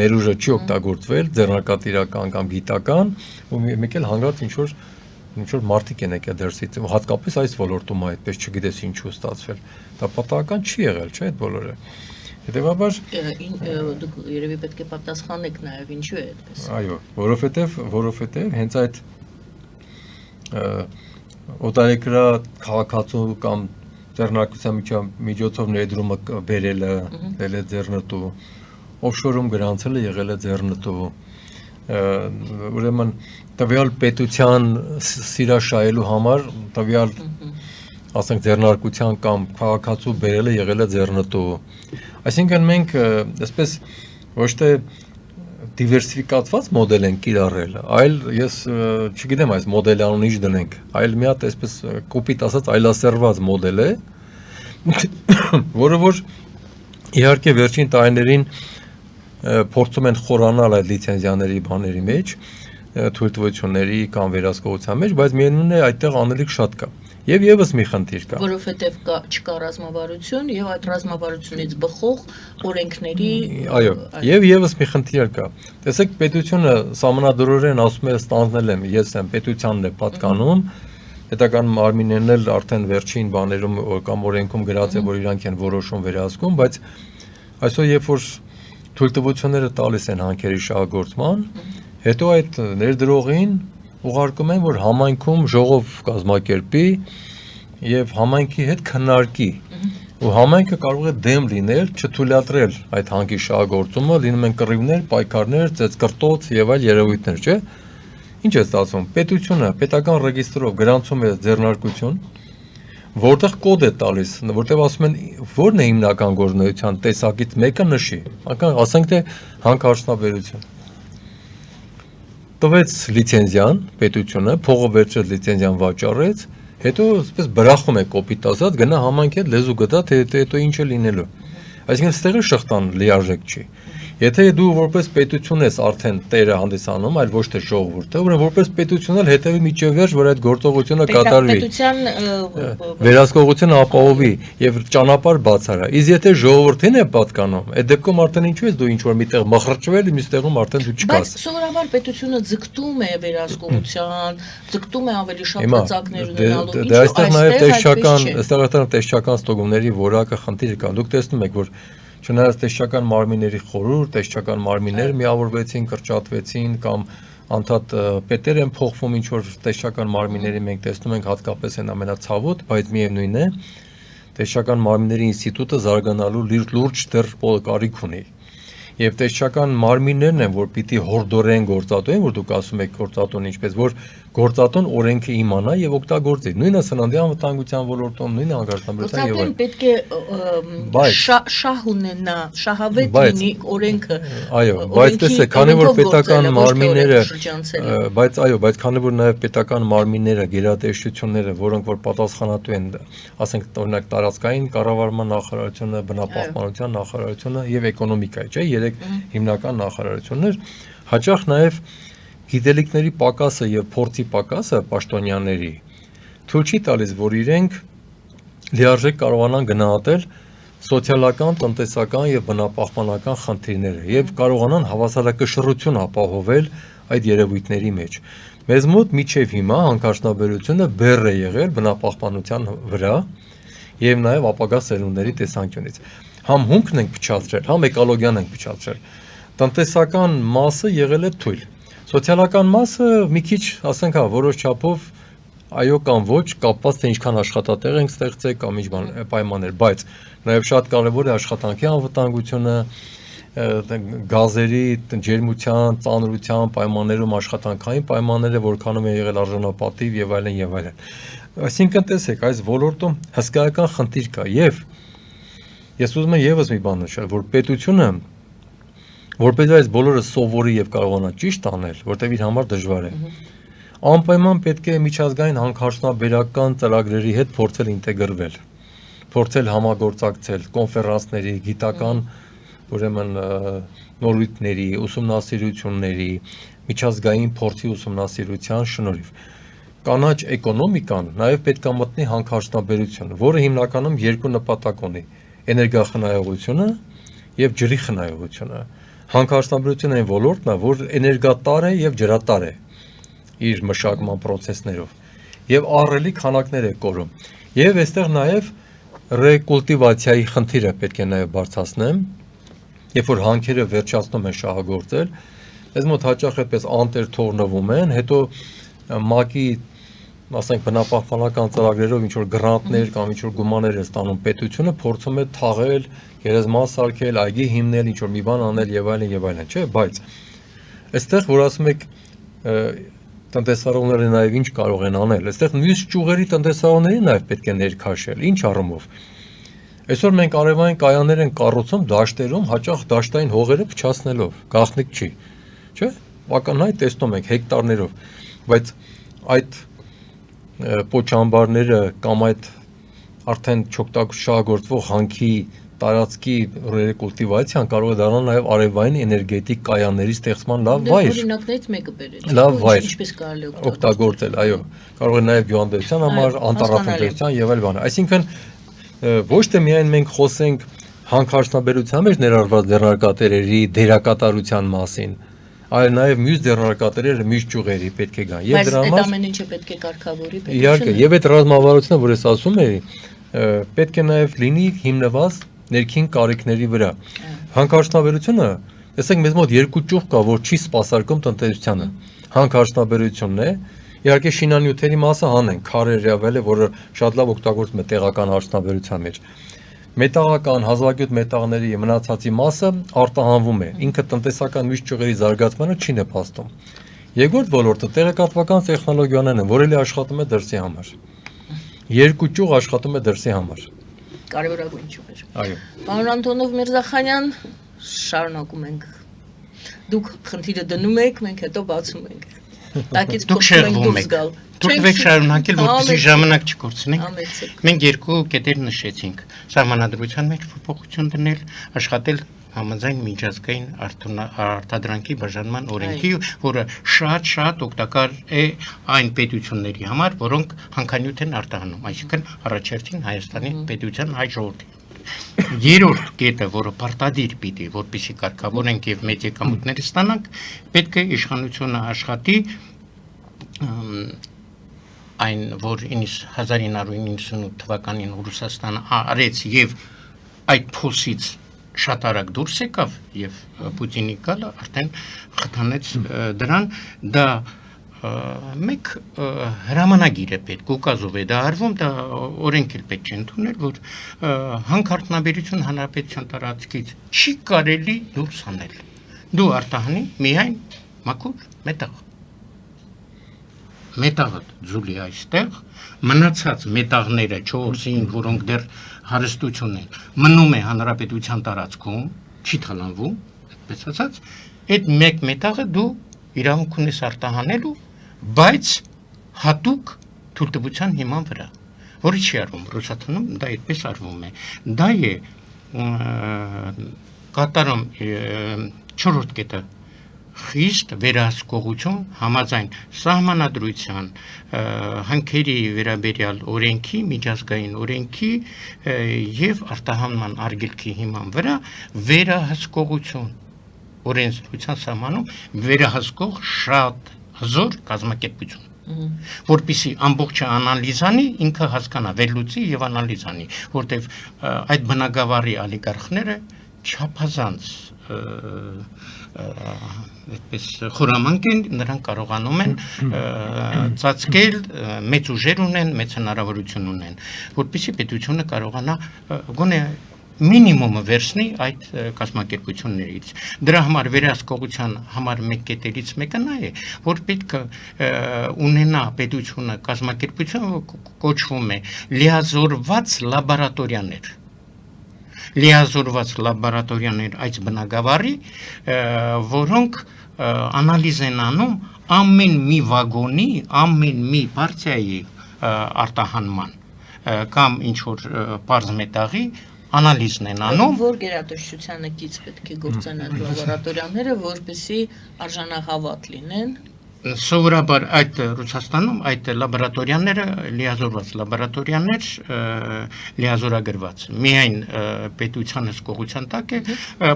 ներուժը չի օգտագործվել, ձեռնարկատիրական կամ գիտական, ու մեկ էլ հանգարց ինչ-որ մարդիկ են եկել դրսից, հատկապես այս ոլորտում այդպես չգիտես ինչու ստացվել։ Դա պատահական չի եղել, չէ՞, այդ բոլորը։ Հետևաբար դուք երևի պետք է պատասխանեք նաև ինչու է այդպես։ Այո, որովհետև հենց այդ օտարերկրյա քաղաքացու կամ ձեռնարկության միջոցով ներդրումը բերելը, դել է ձեռնտու, օֆշորում գրանցելը եղել է ձեռնտու, ուրեմն տվյալ պետության սիրաշահելու համար տվյալ ասենք ձեռնարկության կամ քաղաքացու բերելը եղել է ձեռնտու։ Այսինքն մենք այսպես ոչ թե դիվերսիֆիկացված մոդել են կիրառել, այլ ես չգիտեմ այս մոդելի անունը ինչ դնենք, այլ մի հատ այսպես կոպիտ ասած այլասերված մոդել է, որը որ իհարկե վերջին տարիներին փորձում են խորանալ այդ լիցենզիաների բաների մեջ, թույլտվությունների կամ վերահսկողության մեջ, բայց միևնույն է այդտեղ անելիք շատ կա։ Եվ եւս մի խնդիր կա։ Որովհետև չկա ռազմավարություն եւ այդ ռազմավարությունից բխող օրենքների Այո, եւ եւս մի խնդիր կա։ Տեսեք, պետությունը սահմանադրորեն ասում է ստանձնել եմ, ես եմ պետությանն է պատկանում, պետական մարմիններն էլ արդեն վերջին բաներում կամ օրենքում գրած է, որ իրանք են որոշում վերահսկում, բայց այսօր երբ որ թույլտվությունները տալիս են հանքերի շահագործման, հետո այդ ներդրողին ուղարկում են, որ համայնքում ժողով կազմակերպի եւ համայնքի հետ քննարկի ու համայնքը կարող է դեմ լինել, չթույլատրել այդ հանքի շահագործումը, լինում են կռիվներ, պայքարներ, ծեծկռտոց եւ այլ երևույթներ, չէ՞։ Ինչ է ստացվում։ Պետությունը պետական ռեգիստրով գրանցում է ձեռնարկություն, որտեղ կոդ է տալիս, որտեղ ասում են որն է հիմնական գործունեության տեսակից մեկը նշի, ասենք թե հանքարդյունաբերություն։ Տվեց լիցենզիան, պետությունը փողը վերցրեց լիցենզիան վաճառեց, հետո այսպես բրախում է կոպիտ ասած, գնա համայնքի հետ լեզու գտա, թե հետո ինչ է լինելու։ Այսինքն ստեղի շղթան լիարժեք չի։ Եթե դու որպես պետություն ես արդեն տերը հանդիսանում, այլ ոչ թե ժողովուրդը, ուրեմն որպես պետություն էլ հետևի միջև վերջ, որ այդ գործողությունը կատարվի։ Պետության Վերահսկողությունը ապահովի եւ ճանապարհ բացարա։ Իսկ եթե ժողովրդին է պատկանում, այդ դեպքում արդեն ինչու ես դու ինչ որ միտեղ մխրճվել, մյուս տեղում արդեն դու չկաս։ Բայց սովորաբար պետությունը ձգտում է վերահսկողության, ձգտում է ավելի շատ ծածկներ ունենալու։ Դե այստեղ նաեւ տեսչական ստուգումների որակը խնդիր կա։ Դուք տեսնում եք, որ չնայած տեսչական մարմինների խորհուրդ, տեսչական մարմիններ միավորվեցին, կրճատվեցին կամ անդադ պետեր են փոխվում ինչ որ տեսչական մարմինների մենք տեսնում ենք հատկապես այն ամենացավոտ, բայց միևնույն է տեսչական մարմինների ինստիտուտը զարգանալու լուրջ դեռ կարիք ունի։ Եվ տեսչական մարմիններն են, որ պիտի հորդորեն գործատուին, որ դուք ասում եք գործատուն ինչպես, որ գործատուն օրենքը իմանա եւ օգտագործի։ Նույնը սննդի անվտանգության ոլորտում, նույնը հանքարդյունաբերության եւ այլն։ Պետք է շահ ունենա, շահավետ լինի օրենքը։ Այո, բայց տեսեք, քանի որ պետական մարմինները, բայց քանի որ նաեւ պետական մարմինները, գերատեսչությունները, որոնք որ պատասխանատու են, ասենք օրինակ տարածքային կառավարման նախարարությունը, բնապահպանության նախարարությունը եւ էկոնոմիկայի, չէ՞, երեք հիմնական նախարարություններ, հաճախ նաեւ գիտելիքների պակասը եւ փորձի պակասը պաշտոնյաների թույլ չի տալիս, որ իրենք լիարժեք կարողանան գնահատել սոցիալական, տնտեսական եւ բնապահպանական խնդիրները եւ կարողանան հավասարակշռություն ապահովել այդ երևույթների մեջ։ Մեզ մոտ միջև հիմա հանքարդյունաբերությունը բեռ է եղել բնապահպանության վրա եւ նաեւ ապագա սերունդների տեսանկյունից։ Համ հումքն ենք փչացրել, համ էկոլոգիան ենք փչացրել։ Տնտեսական մասը եղել է թույլ։ Սոցիալական մասը մի քիչ, ասենք, որոշ չափով այո կամ ոչ, կապված թե ինչքան աշխատատեղ ենք ստեղծել կամ ինչ բան պայմաններ, բայց նաև շատ կարևոր է աշխատանքի անվտանգությունը, գազերի, ջերմության, ծանրության պայմաններում աշխատանքային պայմանները որքանում է եղել արժանապատիվ եւ այլն եւ այլն։ Այսինքն տեսեք, այս ոլորտում հսկայական խնդիր կա եւ ես ուզում եմ եւս մի բան նշել, որ պետությունը որպես այս բոլորը սովորի եւ կարողանա ճիշտ անել, որտեղ իր համար դժվար է։ Անպայման պետք է միջազգային հանքարդյունաբերական ծրագրերի հետ փորձել ինտեգրվել, փորձել համագործակցել կոնֆերանսների, գիտական, ուրեմն նորույթների, ուսումնասիրությունների, միջազգային փորձի ուսումնասիրության շնորհիվ։ Կանաչ էկոնոմիկան նաեւ պետք է մտնի հանքարդյունաբերություն, որը հիմնականում երկու նպատակ ունի՝ էներգախնայողությունը եւ ջրի խնայողությունը։ Հանքարդյունաբերությունը այն ոլորտն է, որ էներգատար է եւ ջրատար է իր մշակման process-ներով եւ ահռելի քանակներ է կորում։ Եվ այստեղ նաեւ ռեկուլտիվացիայի խնդիրը պետք է նաեւ բարձրացնեմ, երբ որ հանքերը վերջացնում են շահագործել, այս մոտ հաճախ այդպես անտեր թողնվում են, հետո ՄԱԿ-ի ասենք բնապահպանական ծրագրերով ինչ որ գրանտներ կամ ինչ որ գումարներ է ստանում պետությունը, փորձում է թաղել, գերեզման սարքել, այգի հիմնել, ինչ որ մի բան անել եւ այլն, չէ՞, բայց այստեղ որ ասում եք տնտեսարողները նաեւ ինչ կարող են անել, այստեղ մյուս ճյուղերի տնտեսարողների նաեւ պետք է ներքաշել, ինչ առումով։ Այսօր մենք արևային կայաններ են կառուցում դաշտերում, հաճախ դաշտային հողերը փչացնելով, գաղտնիք չի, չէ՞։ Ականայ տեսնում ենք հեկտարներով, բայց այդ պոչամբարները կամ այդ արդեն չօգտագործվող հանքի տարածքի ռեկուլտիվացիան կարող է դառնալ նաև արևային էներգետիկ կայանների ստեղծման լավ վայր։ Օրինակներից մեկը բերեց։ Լավ վայր։ Ինչպես կարելի է օգտագործել, այո։ Կարող է նաև գյուղատնտեսության համար, անտառատնտեսության եւ այլ բան։ Այսինքն ոչ թե միայն մենք խոսենք հանքարդյունաբերության մեջ ներառված ձեռնարկատերերի դերակատարության մասին, այլ նաև մյուս ձեռնարկատերերը մյուս ճյուղերի պետք է գան։ Եվ Բայց դրա այդ համար ամեն ինչը պետք է կարգավորի իհարկե, եւ այդ ռազմավարությունը, որ ես ասում եի, պետք է նաև լինի հիմնված ներքին կարիքների վրա։ Հանքարդյունաբերությունը, տեսեք, մեզ մոտ երկու ճյուղ կա, որ չի սպասարկում տնտեսությանը։ Հանքարդյունաբերությունն է, իհարկե շինանյութերի մասը հանեն, քարերյավելը, որը շատ լավ օգտագործվում է տեղական արդյունաբերության մեջ։ Մետաղական, հազվագյուտ մետաղների մնացածի մասը արտահանվում է, ինքը տնտեսական մյուս ճյուղերի զարգացմանը չի նպաստում։ Երկրորդ ոլորտը տեղեկատվական տեխնոլոգիաներն են, որ էլի աշխատում է դրսի համար։ Երկու ճյուղ աշխատում է դրսի համար։ Կարևորագույն ճյուղեր։ Այո։ Պարոն Անտոնով Միրզախանյան, շարունակում ենք։ Դուք խնդիրը դնում եք, մենք հետո բացում ենք։ Տակից Դուք փոխում ենք շեղվում դուրս եք։ գալ։ Դուք վեք շարունակել, որպեսզի ժամանակ չկորցնենք։ Համեցեք։ Մենք երկու կետեր նշեցինք. սահմանադրության մեջ փոփոխություն դնել, աշխատել համաձայն միջազգային արտադրանքի բաժանման օրենքի, որը շատ օգտակար է այն պետությունների համար, որոնք հանքանյութ են արտահանում, այսինքն առաջերտին Հայաստանի պետության հայ ժողովրդի։ Երրորդ կետը, որը պարտադիր պիտի, որպեսզի կարգավորենք եւ մեծ եկամուտներ ստանանք, պետք է իշխանությունը աշխատի այն, որ 1998 թվականին Ռուսաստանը արեց եւ այդ փոսից շատ արագ դուրս եկավ եւ Պուտինի գալը արդեն խթանեց դրան, դա մեկ հրամանագիր է պետք, ուկազով է դա արվում, դա օրենք էլ պետք չի ընդունել, որ հանքարդյունաբերություն հանրապետության տարածքից չի կարելի դուրս հանել։ Դու արտահանի միայն մաքուր մետաղ։ Մետաղը ձուլի այստեղ, մնացած մետաղները 4-5, որոնք դեռ հարստություն են, մնում է հանրապետության տարածքում, չի թալանվում, այդպես ասած, այդ մեկ մետաղը դու իրավունք ունես արտահանելու, բայց հատուկ թույլտվության հիման վրա, որը չի արվում Ռուսաստանում, դա այդպես արվում է։ Դա է կատարում 4-րդ կետը խիստ վերահսկողություն համաձայն սահմանադրության հանքերի վերաբերյալ օրենքի, միջազգային օրենքի եւ արտահանման արգելքի հիման վրա վերահսկողություն օրենսդրության սահմանում վերահսկող շատ հզոր կազմակերպություն, որպեսզի ամբողջը անալիզանի, ինքը հասկանա, վերլուծի եւ անալիզանի, որտեվ այդ բնակավարի օլիգարխները չափազանց այդպես խորամանկ են, նրանք կարողանում են ծածկել, մեծ ուժեր ունեն, մեծ հնարավորություն ունեն, որպեսզի պետությունը կարողանա գոնե մինիմումը վերցնի այդ կազմակերպություններից։ Դրա համար վերահսկողության համար մեկ կետերից մեկը նա է, որ պետք է ունենա պետությունը կազմակերպություն, կոչվում է լիազորված լաբորատորիաներ։ Լիազորված լաբորատորիաներ այս բնակավարի, որոնք անալիզ են անում ամեն մի վագոնի, ամեն մի պարտիայի արտահանման կամ ինչ-որ պարզ մետաղի անալիզն են անում։ Որ գերատեսչությանը կից պետք է գործեն այդ լաբորատորիաները, որպեսզի արժանահավատ լինեն։ Սովորաբար այդ Ռուսաստանում այդ լաբորատորիաները լիազորված լաբորատորիաներ լիազորագրված միայն պետության հսկողության տակ է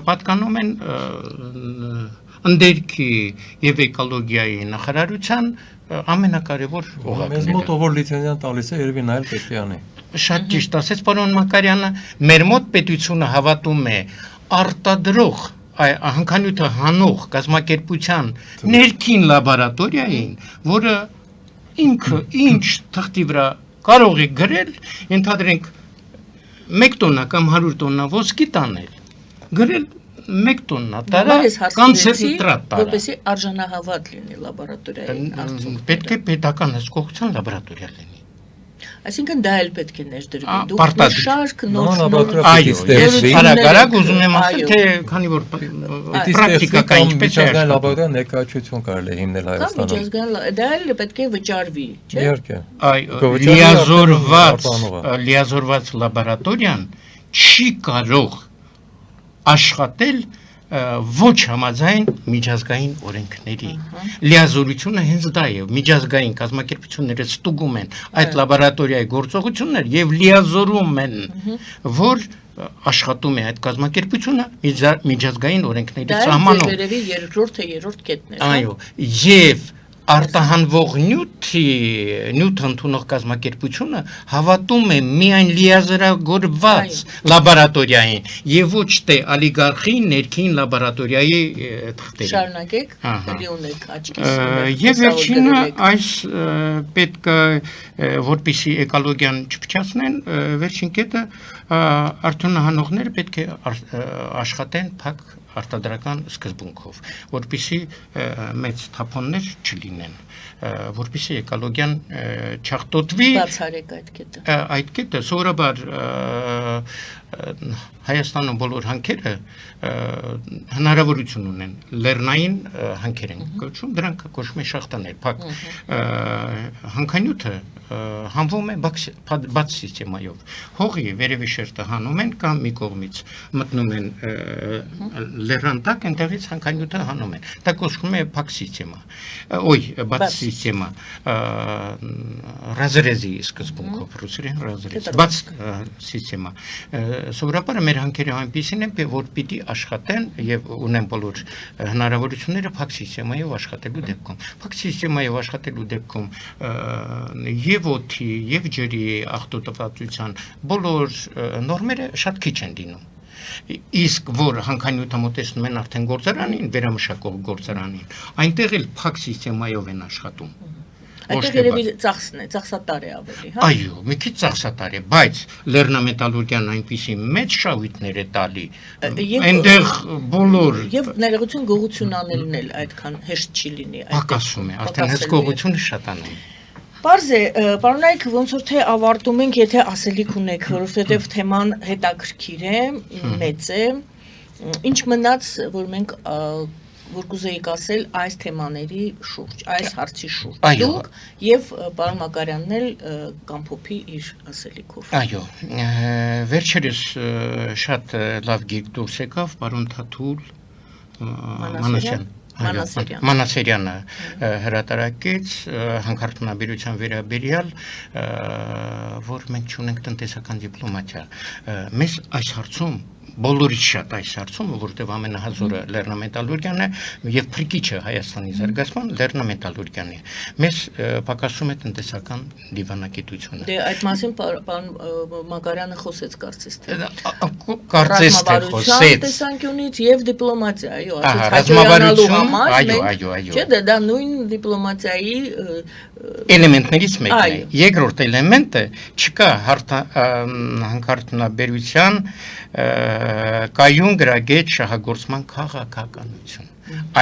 պատկանում են ընդերքի եւ էկոլոգիայի նախարարության ամենակարևոր օղակները։ Մեզ մոտ ով որ լիցենզիան տալիս է, երևի նայել պետք է անի։ Շատ ճիշտ ասեց պարոն Մակարյանը, մեր մոտ պետությունը հավատում է արտադրող հանքանյութը հանող կազմակերպության ներքին լաբորատորիային, որը ինքը ինչ թղթի վրա կարող է գրել, ընդհանրենք 1 տոննա կամ 100 տոննա ոսկի տանել, գրել 1 տոննա տարա կոնցենտրատ տարա, որպեսզի արժանահավատ լինի լաբորատորիայի արդյունքը։ Պետք է պետական հսկողության լաբորատորիա լինի։ Այսինքն դա էլ պետք է ներդրվի։ Դուք պարտադիր։ շարք Նոր նոր ստեղծվի։ Արագ ուզում եմ ասել, թե քանի որ պրակտիկական ինչպես է միջազգային լաբորատորիա ներկայացություն կարելի է հիմնել Հայաստանում։ միջազգային դա էլ պետք է վճարվի, չէ՞։ Իհարկե։ Լիազորված լաբորատորիան չի կարող աշխատել ոչ համաձայն միջազգային օրենքների։ Լիազորությունը հենց դա է, միջազգային կազմակերպությունները ստուգում են այդ լաբորատորիայի գործողություններ եւ լիազորում են, որ աշխատում է այդ կազմակերպությունը միջազգային օրենքների Դա սահմանով։ երևի երկրորդ թե երրորդ կետն է։ Այո, եւ արտահանվող նյութ ընդունող կազմակերպությունը հավատում է միայն լիազորագորված լաբորատորիային եւ ոչ թե օլիգարխի ներքին լաբորատորիայի թղթերին։ Շարունակեք, Ահա։ դի ունեք աչքիս։ Եվ վերջինը այս պետք է որպեսի էկոլոգիան չփչացնեն, վերջին կետը արդյունահանողները պետք է աշխատեն փակ արտադրական սկզբունքով, որպեսի մեծ թափոններ չլինեն, որպեսի էկոլոգիան չախտոտվի։ Բացառեք այդ կետը։ Այդ կետը սովորաբար Հայաստանում բոլոր հանքերը հնարավորություն ունեն լեռնային հանքեր են կոչվում, դրանք կոչվում են շախտաներ, փակ հանքանյութը հանվում է բաց սիստեմայով, հողի վերևի շերտը հանում են կամ մի կողմից մտնում են լեռան տակ, այնտեղից հանքանյութը հանում են, դա կոչվում է փակ սիստեմա, բաց սիստեմա, ռազրեզի սկզբունքով, ռուսերեն ռազրեզ, բաց սիստեմա, սովորաբար մեր հանքերը այնպիսին են, որ պիտի աշխատեն եւ ունեն բոլոր հնարավորությունները փակ սիստեմայով աշխատելու դեպքում։ Փակ սիստեմայով աշխատելու դեպքում եւ օդի, եւ ջրի աղտոտվածության բոլոր նորմերը շատ քիչ են լինում։ Իսկ որ հանքանյութը մոտեցնում են արդեն գործարանին, վերամշակող գործարանին, այնտեղ էլ փակ սիստեմայով են աշխատում։ Այդտեղ երևի ծախսն է, ծախսատար է ավելի, հա։ Այո, մի քիչ ծախսատար է, բայց լեռնամետալուրգիան այնպիսի մեծ շահույթներ է տալի, այնտեղ բոլոր եւ ներողություն գողություն անելն էլ այդքան հեշտ չի լինի։ Պակասում է, արդեն հենց գողությունը շատանում է։ Պարզ է, պարոնայք, ոնց որ թե ավարտում ենք, եթե ասելիք ունեք, որովհետեւ թեման հետաքրքիր է, մեծ է, ինչ մնաց, որ մենք որ կուզեիք ասել այս թեմաների շուրջ, այս հարցի շուրջ։ Դուք եւ պարոն Մակարյանն էլ կամփոփի իր ասելիքով։ Այո, վերջերս շատ լավ գիգ դուրս եկավ պարոն Թաթուլ Մանասերյանը հրատարակեց հանքարդյունաբերության վերաբերյալ, որ մենք չունենք տնտեսական դիպլոմատիա։ Մեզ այս հարցում բոլորից շատ այս հարցում, որտեղ ամենահազորը լեռնամետալուրգիան է եւ փրկիչը Հայաստանի զարգացման լեռնամետալուրգիան է։ Մեզ պակասում է տնտեսական դիվանագիտությունը։ Դե այդ մասին պարոն Մակարյանը խոսեց կարծես թե։ Կարծես թե խոսեց տեսանկյունից եւ դիպլոմատիա, այո, ասած հաջողանալու համար, այո։ Չէ, դա նույն դիպլոմատիայի էլեմենտներից մեկն է։ Երկրորդ էլեմենտը չկա հանքարդյունաբերության կայուն գրագետ շահագործման քաղաքականություն։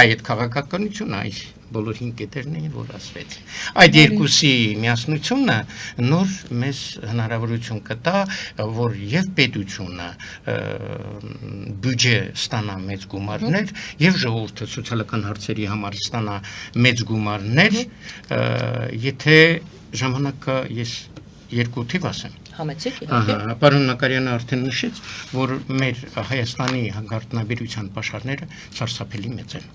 Այդ քաղաքականությունը այս բոլոր հին կետերն են, որ ասվեց։ Այդ երկուսի միասնությունը նոր մեզ հնարավորություն կտա, որ եւ պետությունը բյուջե ստանա մեծ գումարներ, եւ ժողովուրդը սոցիալական հարցերի համար ստանա մեծ գումարներ, եթե ժամանակը ես երկու թիվ ասեմ։ Համեցեք իհարկե։ Պարոն Մակարյանը արդեն նշեց, որ մեր Հայաստանի հանքարդյունաբերության աշխարհները սարսափելի մեծ են։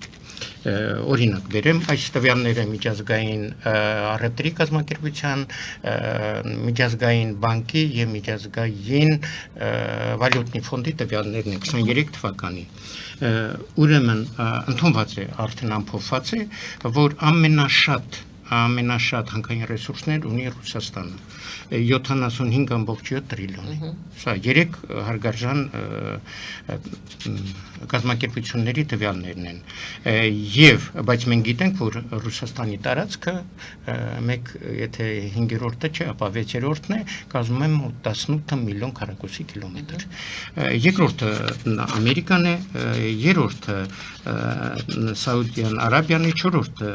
Օրինակ բերեմ, այս տվյալները միջազգային առևտրի կազմակերպության, միջազգային բանկի եւ միջազգային վալյուտնի ֆոնդի տվյալներն են 23 թվականի։ Ուրեմն ընդունված է, արդեն ամփոփված է, որ ամենաշատ հանքային ռեսուրսներ ունի Ռուսաստանը 75.7 տրիլիոն։ Սա 3 հարգարժան կազմակերպությունների տվյալներն են։ Բայց մենք գիտենք, որ Ռուսաստանի տարածքը մեկ եթե 5-րդը չէ, ապա 6-րդն է, կազմում է 18 միլիոն քառակուսի կիլոմետր։ Երկրորդը Ամերիկան է, երրորդը Սաուդյան Արաբիան է, չորրորդը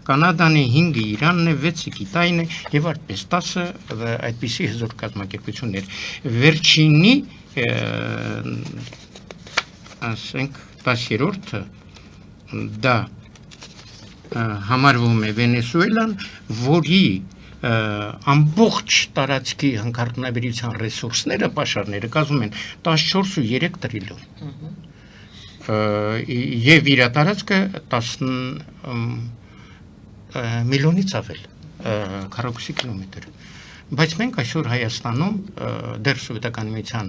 Կանադան է, 5-ը Իրանն է, 6-ը Կիտայն է եւ այդպես 10-ը այդպիսի հզոր կազմակերպություններ։ Վերջինի ասենք 10-րդը դա համարվում է Վենեսուելան, որի ամբողջ տարածքի հանքարդյունաբերության ռեսուրսները, պաշարները կազմում են 14.3 տրիլիոն։ Եվ իր տարածքը 10 միլիոնից ավել քառակուսի կիլոմետր։ Բայց մենք այսօր Հայաստանում դեռ սովետական միության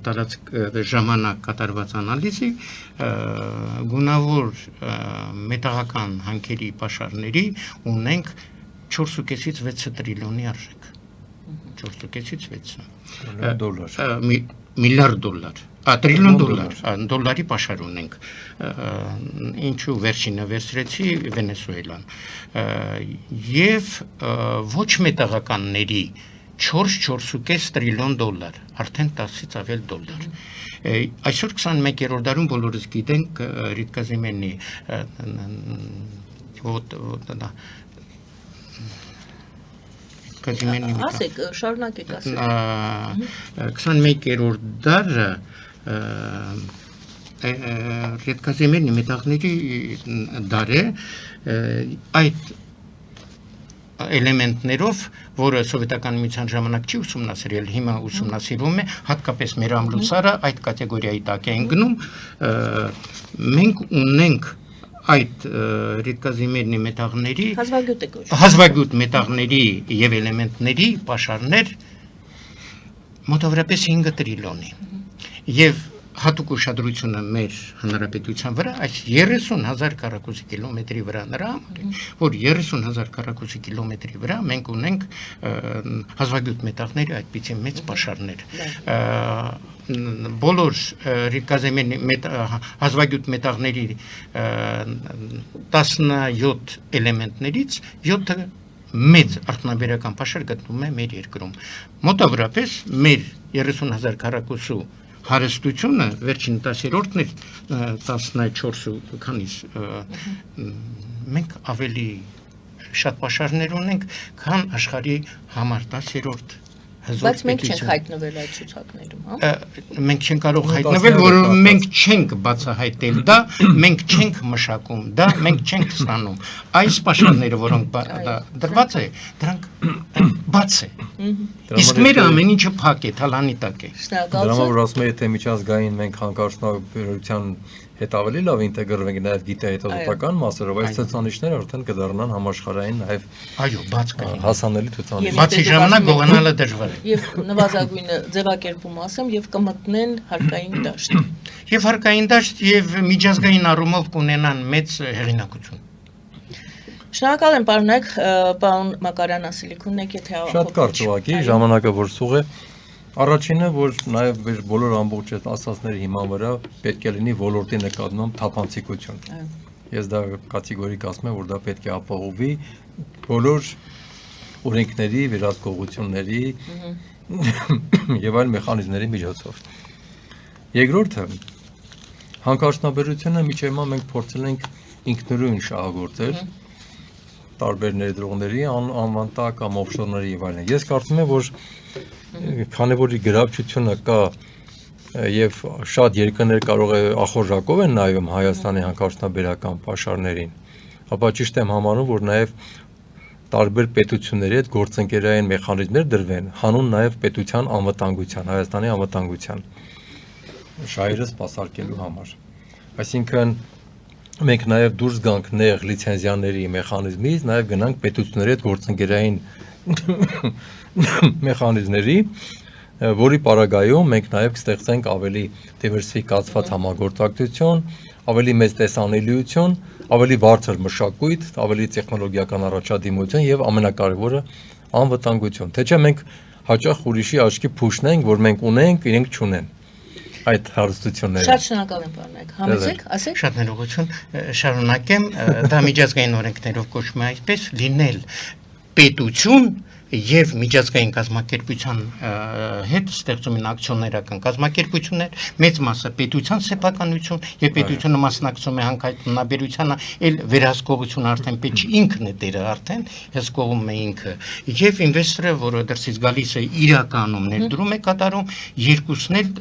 տարածք ժամանակ կատարված անալիզի գունավոր մետաղական հանքերի պաշարների ունենք 4.5-ից 6 տրիլիոնի արժեք։ 4.5-ից 6 դոլար։ միլիարդ դոլար, տրիլիոն դոլարի պաշար ունենք, ինչու վերջինը վերցրեցի Վենեսուելան, և ոչ մետաղականների 4.5 տրիլիոն դոլար, արդեն 10-ից ավել դոլար։ Այսօր 21-րդ դարում բոլորս գիտենք Ռիտկազիմենի Ասեք, շարունակեք ասեք։ 21-րդ դարը Ռիտկազիմենի մետաղների դար է, այդ էլեմենտներով, որը սովետական միության ժամանակ չի ուսումնասիրել, հիմա ուսումնասիրում է, հատկապես մեր ամլուսարը այդ կատեգորիայի տակ է ընկնում, մենք ունենք այդ Ռիտկազիմենի մետաղների հազվագյուտ մետաղների և էլեմենտների պաշարներ մոտավորապես 5 տրիլիոնի և հատուկ ուշադրությունը մեր հանրապետության վրա այս 30,000 քառակուսի կիլոմետրի վրա նրա համար է, որ 30,000 քառակուսի կիլոմետրի վրա մենք ունենք հազվագյուտ մետաղների այդպիսի մեծ պաշարներ։ Բոլոր Ռիտկազիմենի հազվագյուտ մետաղների 17 էլեմենտներից 7-ը մեծ արտոնաբերական պաշար գտնվում է մեր երկրում։ Մոտավորապես մեր 30,000 քառակուսու հարստությունը վերջին 10-րդն էր 14 քանիս մենք ավելի շատ պաշարներ ունենք, քան աշխարհի համար 10-րդ հզոր Բայց մենք չենք հայտնվել այդ ցուցակներում, հա։ Մենք չենք կարող հայտնվել, որովհետև մենք չենք բացահայտել դա, մենք չենք մշակում դա, մենք չենք ստանում։ Այս պաշարները, որոնք դրված է, դրանք բաց է։ Իսկ մեր ամեն ինչը փակ է, թալանի տակ է։ Դրա համար ասում եմ, թե միջազգային մենք հանքարդյունաբերության հետ ավելի լավ ինտեգրվենք նաև գիտահետազոտական մասերով, այս ցուցանիշները արդեն կդառնան համաշխարհային նաև հասանելի ցուցանիշ։ Բացի ժամանակ գողանալը դժվար է։ Եվ նվազագույնը ձևակերպում ասեմ, եւ կմտնեն հարկային դաշտ։ Եվ հարկային դաշտ եւ միջազգային առումով կունենան մեծ հեղինակություն։ Շնորհակալ եմ, պարոնեք, պարոն Մակարյան ասելիք ունեք, եթե Շատ կարճ ուղղակի, ժամանակը որ սուղ է։ Առաջինը, որ նաև մեր բոլոր ամբողջ ասածների հիման վրա պետք է լինի ոլորտի նկատմամբ թափանցիկություն։ Ես դա կատեգորիկ ասում եմ, որ դա պետք է ապահովի բոլոր օրենքների, վերահսկողությունների եւ այլ մեխանիզմների միջոցով։ Երկրորդը, հանքարդյունաբերությունը մինչև հիմա մենք փորձել ենք ինքնուրույն շահագործել տարբեր ներդրողների, անվանտակ կամ օֆշորների եւ այլն։ Ես կարծում եմ, որ քանի որ գրավչությունը կա եւ շատ երկրներ կարող է ախորժակով են նայում Հայաստանի հանքարդյունաբերական պաշարներին, ապա ճիշտ եմ համարում, որ նաեւ տարբեր պետությունների հետ գործընկերային մեխանիզմներ դրվեն, հանուն նաեւ պետության անվտանգության, Հայաստանի անվտանգության շահերը սպասարկելու համար։ Այսինքն մենք նաև դուրս գանք նեղ լիցենզիաների մեխանիզմից, նաև գնանք պետությունների հետ գործընկերային մեխանիզմների, որի պարագայում մենք նաև կստեղծենք ավելի դիվերսիֆիկացված համագործակցություն, ավելի մեծ տեսանելիություն, ավելի բարձր մշակույթ, ավելի տեխնոլոգիական առաջադիմություն եւ ամենակարևորը անվտանգություն։ Թե չէ մենք հաճախ ուրիշի աչքի փուշնենք, որ մենք ունենք, իրենք չունեն։ Այդ հարստությունները։ Շատ շնորհակալ եմ, պարոնեք։ Համեցեք, ասեք։ Շատ ներողություն, շարունակեմ, դա միջազգային օրենքներով կոչվում է այսպես, լինել պետություն եւ միջազգային կազմակերպության հետ ստեղծում են ակցիոներական կազմակերպություններ, մեծ մասը պետության սեփականություն եւ պետությունը մասնակցում է հանքարդյունաբերությանը, այլ վերահսկողությունը արդեն պետք չի ինքն է դերը արդեն հսկողում է ինքը եւ ինվեստորը, որը դրսից գալիս է իրականում ներդրում է կատարում, երկուսն էլ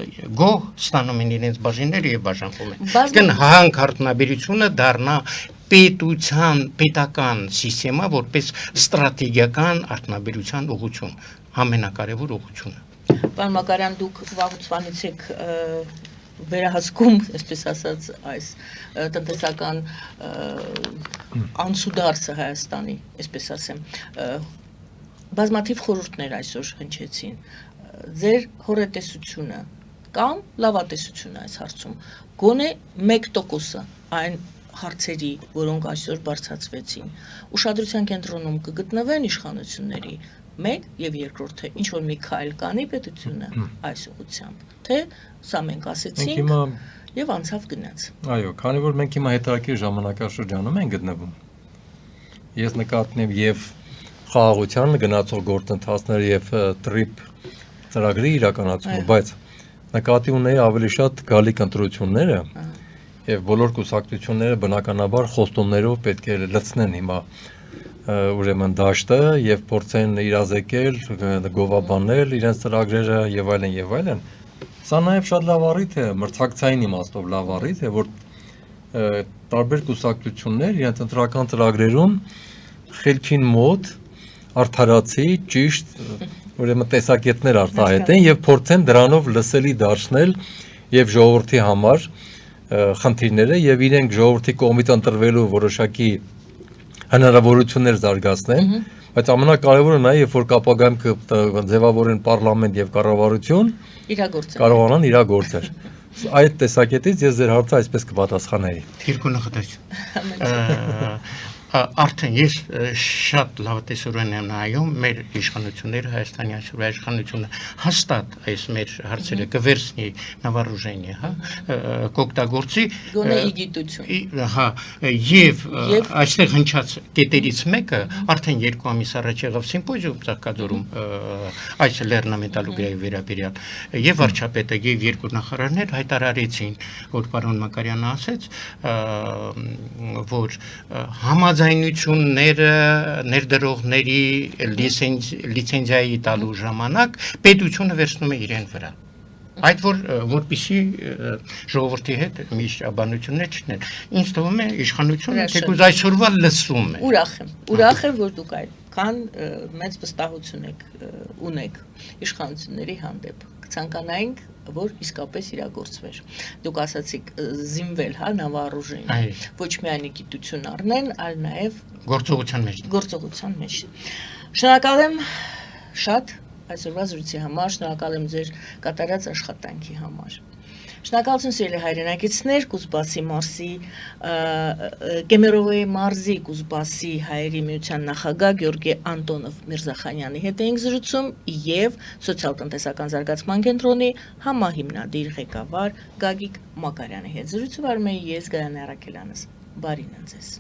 գոհ ստանում են իրենց բաժինները եւ բաժանվում են։ Իսկ հանքարդյունաբերությունը դառնա պետական սիստեմա որպես ստրատեգիական արտոնաբերության ուղղություն, ամենակարևոր ուղղությունը։ Պարոն Մակարյան, դուք վաղուց վանից եք վերահսկում, այսպես ասած, այս տնտեսական անցուդարձը Հայաստանի, այսպես ասեմ, բազմաթիվ խորհուրդներ այսօր հնչեցին։ Ձեր հորետեսությունը կամ լավատեսությունը այս հարցում գոնե 1%-ը այն հարցերի, որոնք այսօր բարձրացվեցին, ուշադրության կենտրոնում կգտնվեն իշխանությունների 1 եւ երկրորդը ինչ որ մի քայլ կանի պետությունը այս ուղղությամբ, թե սա մենք ասեցինք եւ անցավ գնաց։ Այո, քանի որ մենք հիմա հետաքրքիր ժամանակաշրջանում ենք գտնվում։ Ես նկատնում եմ եւ խաղաղության գնացող գործընթացները եւ տրիպ ծրագրի իրականացումը, բայց նկատի ունեի ավելի շատ գալիք ընտրությունները եւ բոլոր կուսակցությունները բնականաբար խոստումներով պետք է լցնեն հիմա ուրեմն դաշտը եւ փորձեն իրազեկել, գովաբանել իրենց ծրագրերը եւ այլն եւ այլն։ Սա նաեւ շատ լավ առիթ է, մրցակցային իմաստով լավ առիթ է, որ տարբեր կուսակցություններ իրենց ընտրական ծրագրերում խելքին մոտ արդարացի, ճիշտ ուրեմն տեսակետներ արտահայտեն եւ փորձեն դրանով լսելի դարձնել եւ ժողովրդի համար խնդիրները եւ իրենք ժողովրդի կողմից ընտրվելու որոշակի հնարավորություններ զարգացնեն, բայց ամենակարևորը նա երբ որ ապագայում կձևավորեն պարլամենտ եւ կառավարություն, կարողանան իրագործել։ Այդ տեսակետից ես ձեր հարցը այսպես կպատասխանեի։ Երկու նախադասություն։ Արդեն ես շատ լավատեսորեն եմ նայում մեր իշխանությունները, Հայաստանի այսօր իշխանությունը հաստատ այս մեր հարցերը կվերցնի նավարուժենի, հա, կօգտագործի գոնե իգիտություն։ Հա, եւ այստեղ հնչած կետերից մեկը արդեն 2 ամիս առաջ եղավ սիմպոզիում Ծաղկաձորում այս լեռնամետալուրգիայի վերաբերյալ եւ վարչապետը եւ երկու նախարարներ հայտարարեցին, որ պարոն Մակարյանը ասեց, որ համաձայնությունները ներդրողների լիցենզիայի տալու ժամանակ պետությունը վերցնում է իրեն վրա։ Այդ որպեսզի ժողովրդի հետ միջաբանություններ չնեն։ Ինձ թվում է իշխանությունը թեկուզ այսօրվա լսում է։ Ուրախ եմ, որ դուք այդքան մեծ վստահություն ունեք իշխանությունների հանդեպ։ Կցանկանայինք, որ իսկապես իրագործվեր։ Դուք ասացիք զինվել, հա, նավառուժին, ոչ միայն գիտություն առնեն, այլ նաև գործողության մեջ։ Շնորհակալ եմ շատ այսօրվա զրույցի համար, շնորհակալ եմ ձեր կատարած աշխատանքի համար։ Շնորհակալություն սիրելի հայրենակիցներ, Կուզբասի մարզի Կեմերովոյի մարզի Կուզբասի հայերի միության նախագահ Գյորգի Անտոնով Միրզախանյանի հետ էինք զրուցում եւ սոցիալ-տնտեսական զարգացման կենտրոնի համահիմնադիր ղեկավար Գագիկ Մակարյանի հետ զրույցը վարում էի ես Գայանե Արաքելյանս։ Բարին ձեզ։